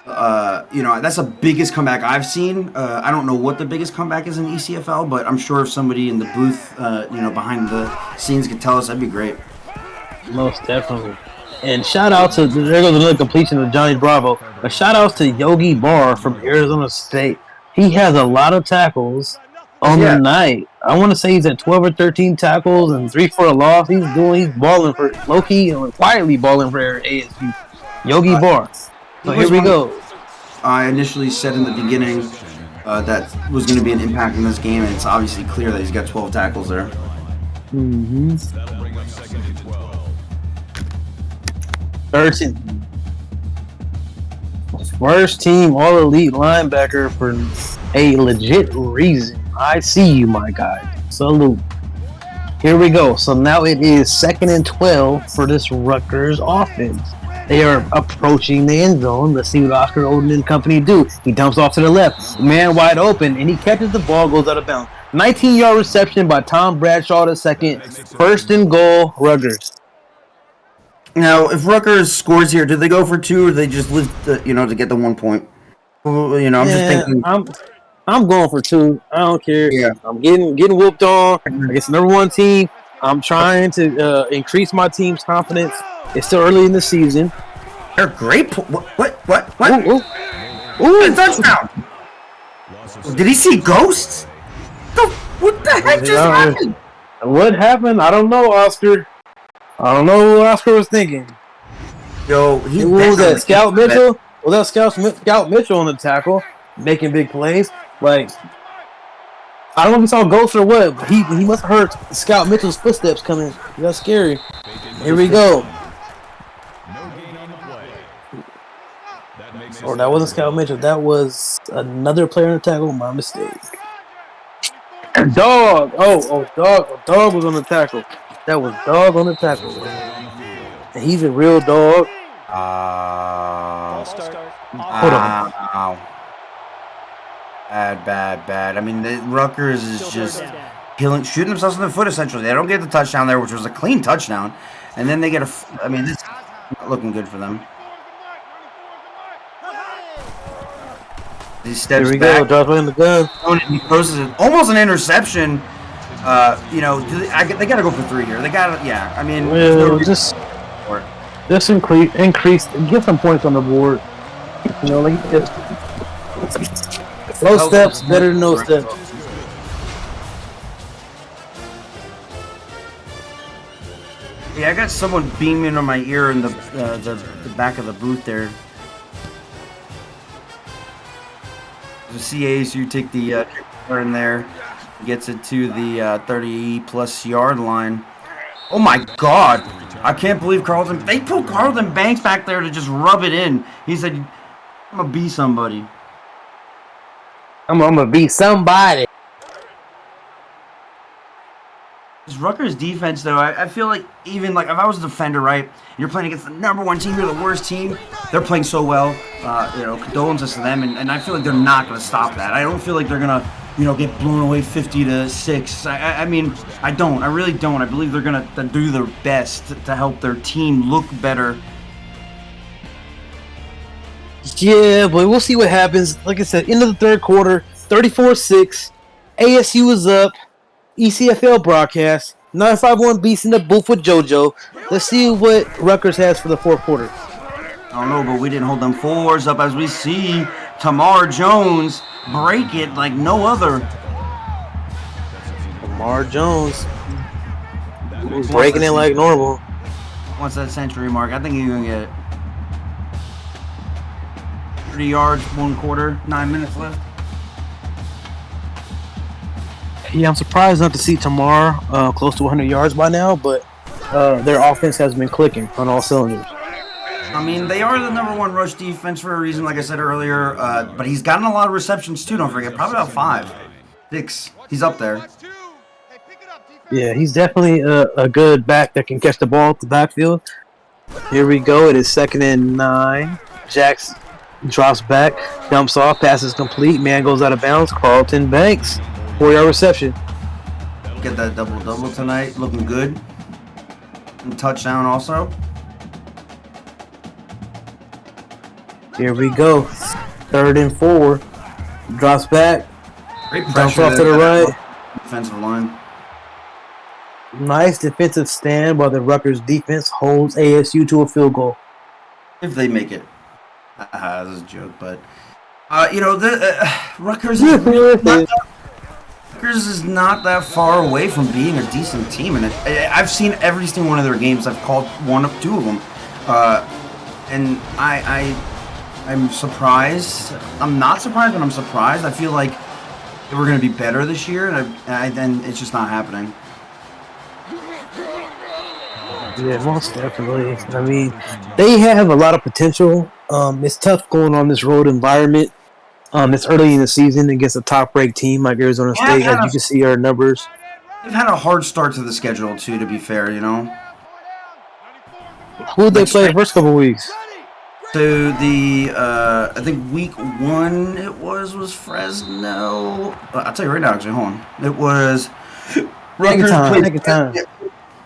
That's the biggest comeback I've seen. I don't know what the biggest comeback is in ECFL, but I'm sure if somebody in the booth, behind the scenes could tell us, that'd be great. Most definitely. And shout out to, there goes another completion of Johnny Bravo. A shout out to Yogi Barr from Arizona State. He has a lot of tackles on the night. I want to say he's at 12 or 13 tackles and 3 for a loss. He's balling for low-key and quietly balling for ASU. Yogi Barr. So here we go. I initially said in the beginning that was going to be an impact in this game, and it's obviously clear that he's got 12 tackles there. Mm-hmm. 13. First team all-elite linebacker for a legit reason. I see you, my guy. Salute. Here we go. So now it is 2nd and 12 for this Rutgers offense. They are approaching the end zone. Let's see what Oscar Odin and company do. He dumps off to the left. Man wide open, and he catches the ball, goes out of bounds. 19-yard reception by Tom Bradshaw II. 1st and goal, Rutgers. Now, if Rutgers scores here, do they go for 2 or do they just live to get the 1 point? I'm just thinking. I'm going for 2. I don't care. Yeah. I'm getting whooped on against the number 1 team. I'm trying to increase my team's confidence. It's still early in the season. They're great. What? Ooh. A touchdown. Did he see ghosts? What the heck just happened? What happened? I don't know, Oscar. I don't know what Oscar was thinking. Yo, what was that? Scout Mitchell? Was that Scout Mitchell on the tackle, making big plays? Like, I don't know if he saw ghosts or what, but he must have heard Scout Mitchell's footsteps coming. That's scary. Here we go. Or that wasn't Scout Mitchell. That was another player on the tackle. My mistake. Dog. Dog was on the tackle. That was Dog on the tackle. And he's a real dog. Hold on. Bad. I mean, the Rutgers is just shooting themselves in the foot, essentially. They don't get the touchdown there, which was a clean touchdown. And then they get this is not looking good for them. He steps Here we back. go, dropping the gun. He throws almost an interception. They got to go for 3 here. They got to, I mean, just increase, get some points on the board. No steps, better than no steps. Yeah, I got someone beaming on my ear in the back of the booth there. The CAs, you take the kicker in there, gets it to the 30-plus yard line. Oh my God! I can't believe Carlton. They put Carlton Banks back there to just rub it in. He said, "I'm gonna be somebody." I'm gonna be somebody. This Rutgers defense, though, I feel like even like if I was a defender, right, you're playing against the number one team, you're the worst team. They're playing so well. Condolences to them, and I feel like they're not going to stop that. I don't feel like they're going to, get blown away 50-6. I mean, I don't. I really don't. I believe they're going to do their best to help their team look better. Yeah, but we'll see what happens. Like I said, end of the third quarter, 34-6. ASU is up. ECFL broadcast. 951 Beast in the booth with JoJo. Let's see what Rutgers has for the fourth quarter. I don't know, but we didn't hold them fours up as we see Tamar Jones break it like no other. Tamar Jones breaking it like normal. What's that century mark? I think he's going to get it. 30 yards, 1 quarter, 9 minutes left. Yeah, I'm surprised not to see Tamar close to 100 yards by now, but their offense has been clicking on all cylinders. I mean, they are the number one rush defense for a reason, like I said earlier, but he's gotten a lot of receptions too, don't forget. Probably about 5, 6. He's up there. Yeah, he's definitely a good back that can catch the ball at the backfield. Here we go. It is 2nd and 9. Jax drops back, dumps off, passes complete. Man goes out of bounds. Carlton Banks. 4-yard reception. Get that double-double tonight. Looking good. And touchdown also. Here we go. 3rd and 4. Drops back. Great Dumps pressure off to the right. Defensive line. Nice defensive stand while the Rutgers defense holds ASU to a field goal. If they make it. This is a joke, but... Rutgers is not that far away from being a decent team, and I've seen every single one of their games. I've called 2 of them, and I'm surprised. I'm not surprised, but I'm surprised. I feel like they were going to be better this year, and then it's just not happening. Yeah, most definitely. I mean, they have a lot of potential. It's tough going on this road environment. It's early in the season against a top-ranked team like Arizona State, as you can see our numbers. They've had a hard start to the schedule, too, to be fair, Who did they play the first couple weeks? So I think week 1 it was Fresno. I'll tell you right now, actually, hold on. It was Rutgers played. Time.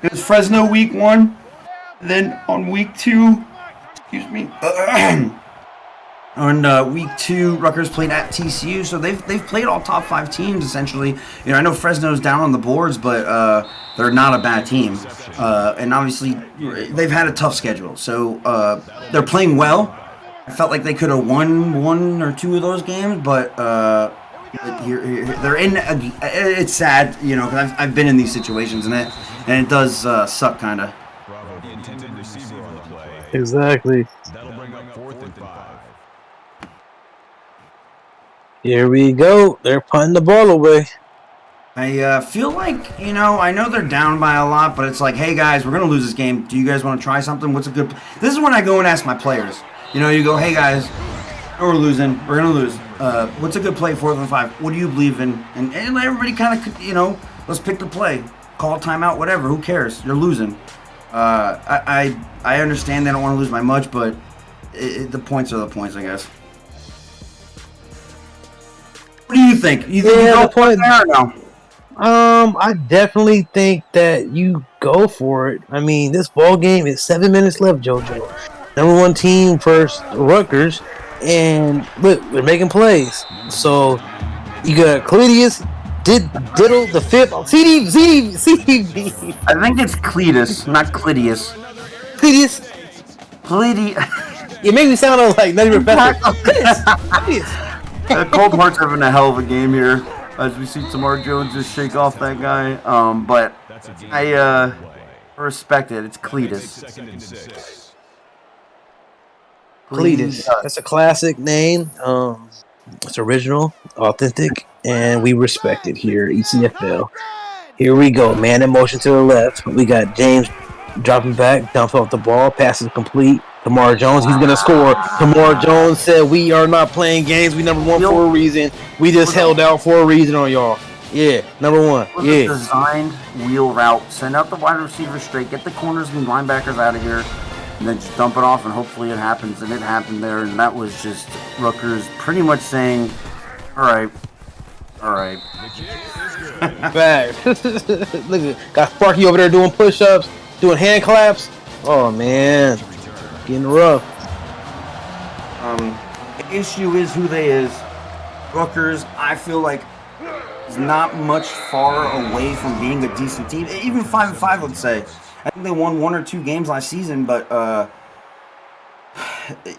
It was Fresno week 1. Then on week 2, excuse me. On week 2, Rutgers played at TCU, so they've played all top 5 teams essentially. I know Fresno's down on the boards, but they're not a bad team, and obviously they've had a tough schedule. So they're playing well. I felt like they could have won 1 or 2 of those games, but they're in. It's sad, because I've been in these situations, and it does suck, kind of. Exactly. Here we go. They're punting the ball away. I feel like, I know they're down by a lot, but it's like, hey, guys, we're going to lose this game. Do you guys want to try something? What's a good... This is when I go and ask my players. You go, hey, guys, we're losing. We're going to lose. What's a good play, 4th and 5? What do you believe in? And everybody kind of, let's pick the play. Call timeout, whatever. Who cares? You're losing. I understand they don't want to lose by much, but the points are the points, I guess. What do you think? You think you go for it there or no? I definitely think that you go for it. I mean, this ball game is 7 minutes left, JoJo. Number 1 team first, Rutgers, and look, they're making plays. So you got Cletus, Diddle, the 5th, CD. I think it's Cletus, not Clitius. Cletus. You make me sound like not even better. Cletus. Cold Heart's having a hell of a game here as we see Tamar Jones just shake off that guy. But I respect it. It's Cletus. Cletus. That's a classic name. It's original, authentic, and we respect it here at ECFL. Here we go. Man in motion to the left. We got James dropping back, dumps off the ball, passes complete. Tamar Jones, he's gonna score. Tamar Jones said, "We are not playing games. We number one for a reason. We just held out for a reason on y'all." Yeah, number one. Yeah. Designed wheel route. Send out the wide receiver straight. Get the corners and linebackers out of here, and then just dump it off, and hopefully it happens. And it happened there, and that was just Rutgers pretty much saying, "All right." Back. Look, got Sparky over there doing push-ups, doing hand claps. Oh man, getting rough. Issue is who they is. Rutgers, I feel like, is not much far away from being a decent team. Even 5-5, let's say. I think they won 1 or 2 games last season, but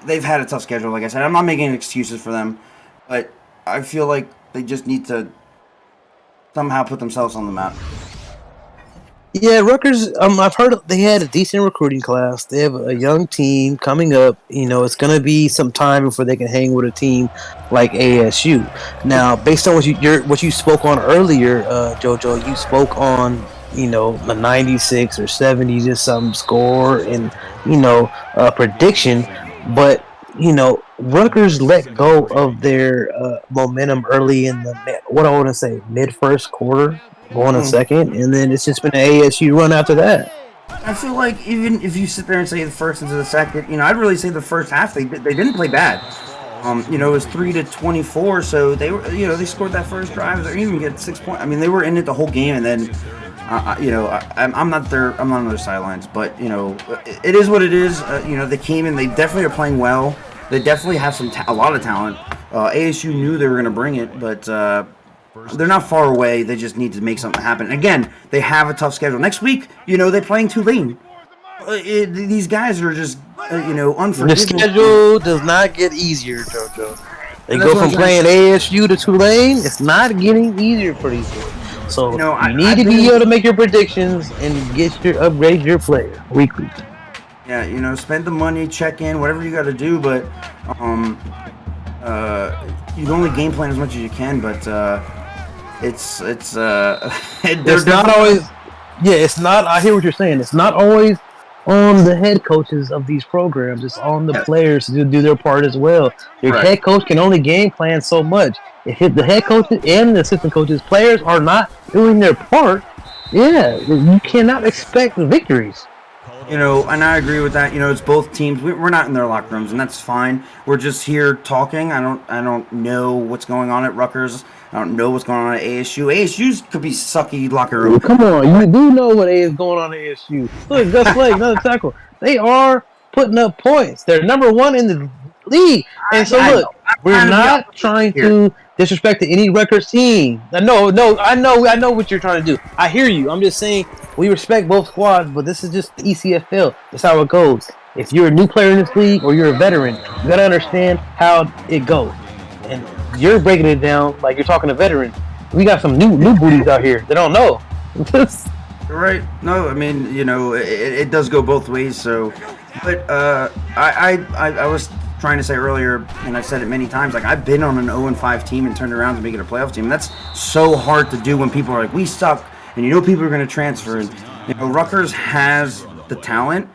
they've had a tough schedule. Like I said, I'm not making excuses for them, but I feel like they just need to somehow put themselves on the map. Yeah, Rutgers. I've heard they had a decent recruiting class. They have a young team coming up. You know, it's gonna be some time before they can hang with a team like ASU. Now, based on what you spoke on earlier, JoJo, you spoke on the 96 or 70 just some score and prediction, but Rutgers let go of their momentum early in the mid first quarter, going a second, and then it's just been an ASU run after that. I feel like even if you sit there and say the first into the second, I'd really say the first half they didn't play bad. It was 3-24, so they were, they scored that first drive, or even get 6 points. I mean, they were in it the whole game, and then, I'm not on their sidelines, but it is what it is. They came in, they definitely are playing well. They definitely have a lot of talent. ASU knew they were going to bring it, but they're not far away. They just need to make something happen. Again, they have a tough schedule. Next week, they're playing Tulane. These guys are just, unforgivable. The schedule does not get easier, JoJo. They go from playing ASU to Tulane. It's not getting easier for these guys. So you need to be able to make your predictions and upgrade your player weekly. Yeah, spend the money, check in, whatever you got to do, but you can only game plan as much as you can. But it's not always. Yeah, it's not. I hear what you're saying. It's not always on the head coaches of these programs. It's on the players to do their part as well. Your head coach can only game plan so much. If the head coaches and the assistant coaches, players are not doing their part, you cannot expect victories. And I agree with that. It's both teams. We're not in their locker rooms, and that's fine. We're just here talking. I don't know what's going on at Rutgers. I don't know what's going on at ASU. ASU's could be sucky locker room. Come on, you do know what is going on at ASU. Look, Gus Flake, another tackle. They are putting up points. They're number 1 in the league. And so look, we're not trying to disrespect any Rutgers team. No, I know what you're trying to do. I hear you. I'm just saying we respect both squads, but this is just the ECFL. That's how it goes. If you're a new player in this league or you're a veteran, you gotta understand how it goes. And you're breaking it down like you're talking to veterans. We got some new booties out here that don't know. Right. No, I mean, it does go both ways. So, but I was trying to say earlier, and I said it many times, like I've been on an 0-5 team and turned around to make it a playoff team. And that's so hard to do when people are like, we suck, and people are going to transfer. And Rutgers has the talent.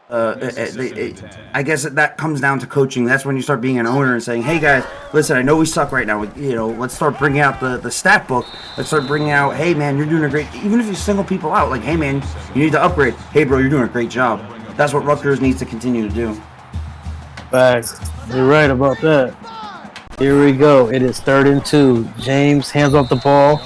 I guess that comes down to coaching. That's when you start being an owner and saying, hey guys, listen, I know we suck right now. Let's start bringing out the stat book. Let's start bringing out, hey man, you're doing a great, even if you single people out, like, hey man, you need to upgrade. Hey bro, you're doing a great job. That's what Rutgers needs to continue to do. Facts. You're right about that. Here we go. It is 3rd and 2. James hands off the ball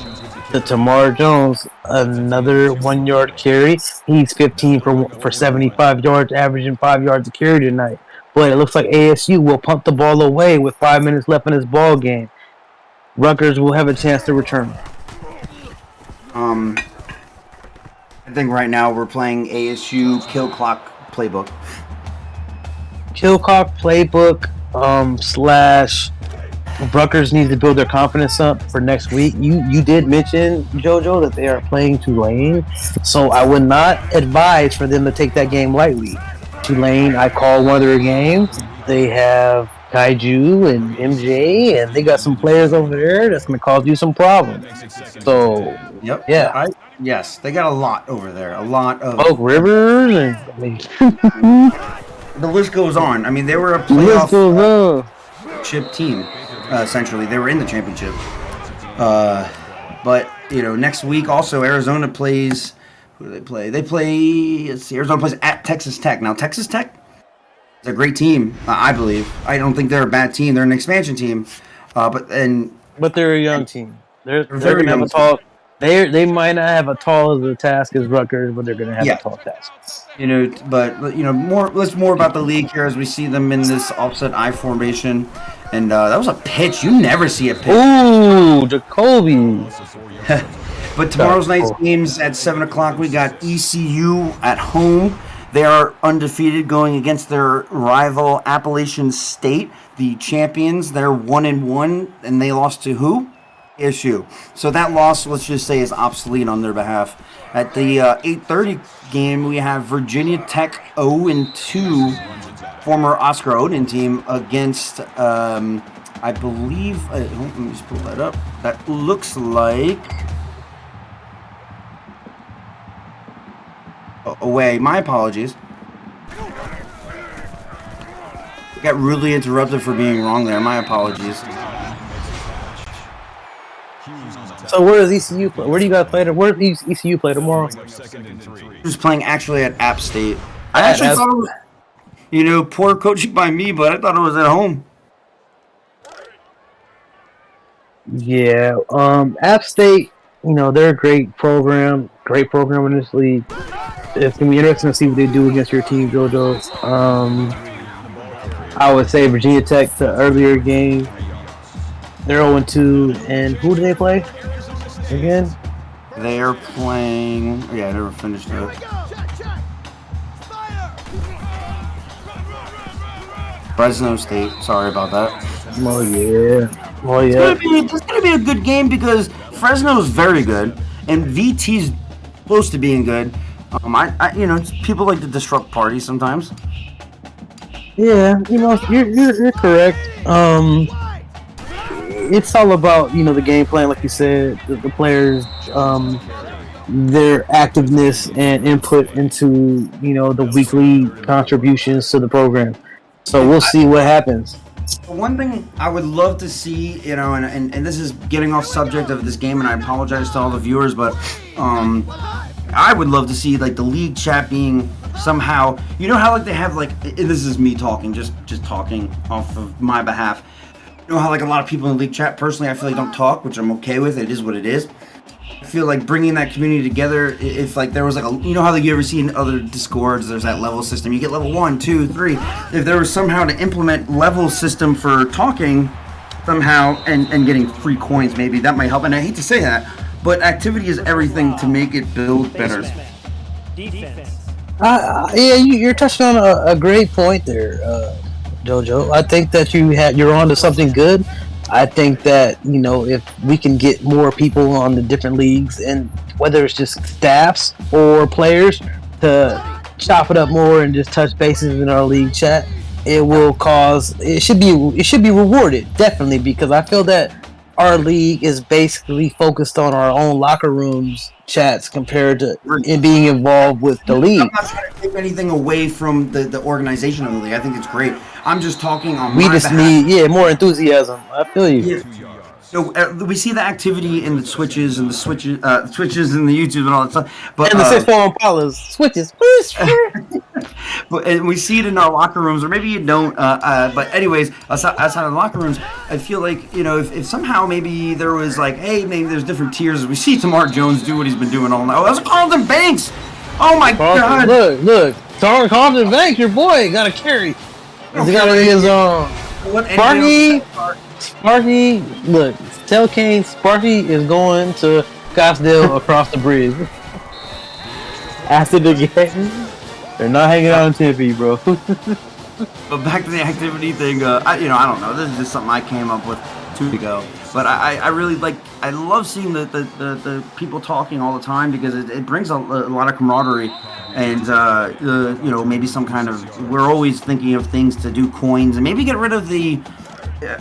to Tamar Jones. Another 1-yard carry. He's 15 for 75 yards, averaging 5 yards a carry tonight. But it looks like ASU will punt the ball away with 5 minutes left in this ball game. Rutgers will have a chance to return. I think right now we're playing ASU kill clock playbook. Kill clock playbook / Rutgers needs to build their confidence up for next week. You did mention, JoJo, that they are playing Tulane, so I would not advise for them to take that game lightly. Tulane, I call one of their games. They have Kaiju and MJ, and they got some players over there that's going to cause you some problems. So, Yep. yeah. Yes, they got a lot over there. A lot of Oak Rivers, and I mean, the list goes on. I mean, they were a the list goes playoff on. chip team. Essentially, they were in the championship. But next week also Arizona plays. Who do they play? They play. Let's see. Arizona plays at Texas Tech. Now Texas Tech is a great team, I believe. I don't think they're a bad team. They're an expansion team. But they're a young team. They're very gonna have young a tall. They might not have a tall as a task as Rutgers, but they're gonna have a tall task. Let's more about the league here as we see them in this offset I formation. And that was a pitch. You never see a pitch. Ooh, Jacoby. But tomorrow's night's games at 7 o'clock. We got ECU at home. They are undefeated going against their rival Appalachian State, the champions. They're 1-1, and they lost to who? ASU. So that loss, let's just say, is obsolete on their behalf. At the 8:30 game, we have Virginia Tech 0-2, former Oscar Odin team against, I believe, let me just pull that up. That looks like away. My apologies. Got rudely interrupted for being wrong there. My apologies. So where does ECU play? Where do you guys play? Where does ECU play tomorrow? Just playing actually at App State. I actually thought it was, poor coaching by me, but I thought it was at home. Yeah, App State, they're a great program in this league. It's gonna be interesting to see what they do against your team, JoJo. I would say Virginia Tech, the earlier game, they're 0-2, and who do they play again? They're playing. Yeah, I never finished it. Fresno State. Sorry about that. Oh yeah. It's gonna be a good game because Fresno's very good and VT's close to being good. People like to disrupt parties sometimes. Yeah, you're correct. It's all about the game plan, like you said, the players, their activeness and input into the weekly contributions to the program. So we'll see what happens. One thing I would love to see, and this is getting off subject of this game, and I apologize to all the viewers, but I would love to see like the league chat being somehow, how like they have like, this is me talking, just talking off of my behalf. How like a lot of people in the league chat, personally, I feel like don't talk, which I'm okay with. It is what it is. I feel like bringing that community together, if like there was like how like you ever see in other Discords, there's that level system. You get level 1, 2, 3. If there was somehow to implement level system for talking somehow and getting free coins, maybe that might help. And I hate to say that, but activity is everything to make it build better. Defense. Yeah, you're touching on a great point there, JoJo. I think that you're on to something good. I think that if we can get more people on the different leagues, and whether it's just staffs or players, to chop it up more and just touch bases in our league chat, it should be rewarded, definitely, because I feel that our league is basically focused on our own locker rooms chats compared to being involved with the league. I'm not trying to take anything away from the organization of the league. I think it's great. I'm just talking on my behalf. Need more enthusiasm. I feel you. Yeah. So we see the activity in the switches and the switches and the YouTube and all that stuff. But and the 6-4 Impalas switches. And we see it in our locker rooms, or maybe you don't. But anyways, outside of the locker rooms, I feel like if somehow maybe there was like, hey, maybe there's different tiers. We see Tamar Jones do what he's been doing all night. Oh, that's Carlton Banks. Oh my God! Look, Carlton Banks, your boy, got to carry. He got his Sparky, look, tell Kane Sparky is going to Scottsdale across the bridge. After the game, they're not hanging out in Tempe, bro. But back to the activity thing, I don't know. This is just something I came up with. 2 ago. But I really I love seeing the people talking all the time because it brings a lot of camaraderie and maybe some kind of, we're always thinking of things to do coins and maybe get rid of the,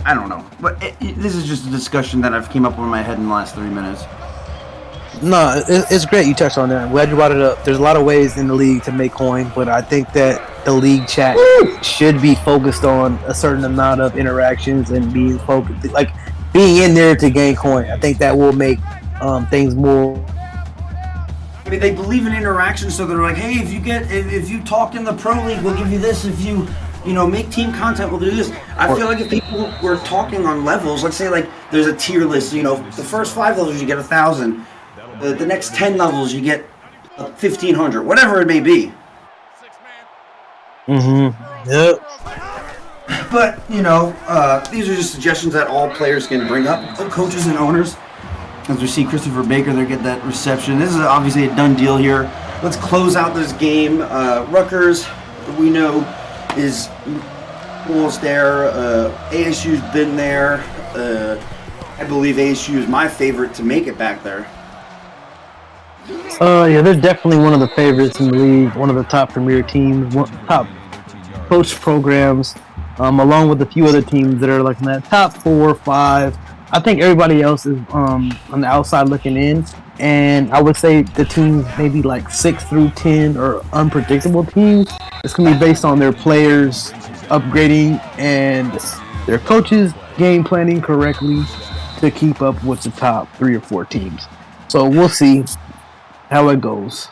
I don't know. But this is just a discussion that I've came up with in my head in the last 3 minutes. No, it's great you touched on that. I'm glad you brought it up. There's a lot of ways in the league to make coin, but I think that the league chat should be focused on a certain amount of interactions and being focused, like being in there to gain coin. I think that will make things more. I mean, they believe in interaction, so they're like, hey, if you talk in the pro league, we'll give you this. If you make team content, we'll do this. I feel like if people were talking on levels, let's say like there's a tier list, the first 5 levels you get 1,000. The next 10 levels, you get 1,500, whatever it may be. Yep. But, these are just suggestions that all players can bring up, coaches and owners. As we see Christopher Baker there get that reception. This is obviously a done deal here. Let's close out this game. Rutgers, we know, is almost there. ASU's been there. I believe ASU is my favorite to make it back there. Yeah, they're definitely one of the favorites in the league, one of the top premier teams, top coach programs, along with a few other teams that are like in that top 4 or 5. I think everybody else is on the outside looking in, and I would say the teams maybe like 6 through 10 are unpredictable teams. It's going to be based on their players upgrading and their coaches game planning correctly to keep up with the top 3 or 4 teams. So we'll see how it goes,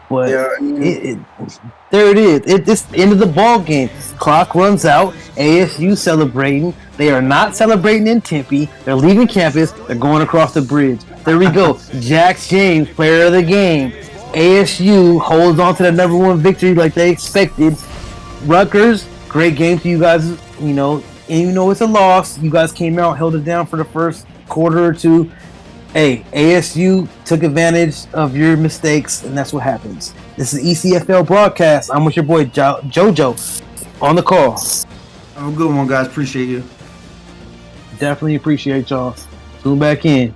but there it is. It's the end of the ball game. Clock runs out. ASU celebrating. They are not celebrating in Tempe. They're leaving campus. They're going across the bridge. There we go. Jax James, player of the game. ASU holds on to the number 1 victory like they expected. Rutgers, great game for you guys. And it's a loss. You guys came out, held it down for the first quarter or 2. Hey, ASU took advantage of your mistakes, and that's what happens. This is ECFL broadcast. I'm with your boy JoJo on the call. Have a good one, guys. Appreciate you. Definitely appreciate y'all. Tune back in.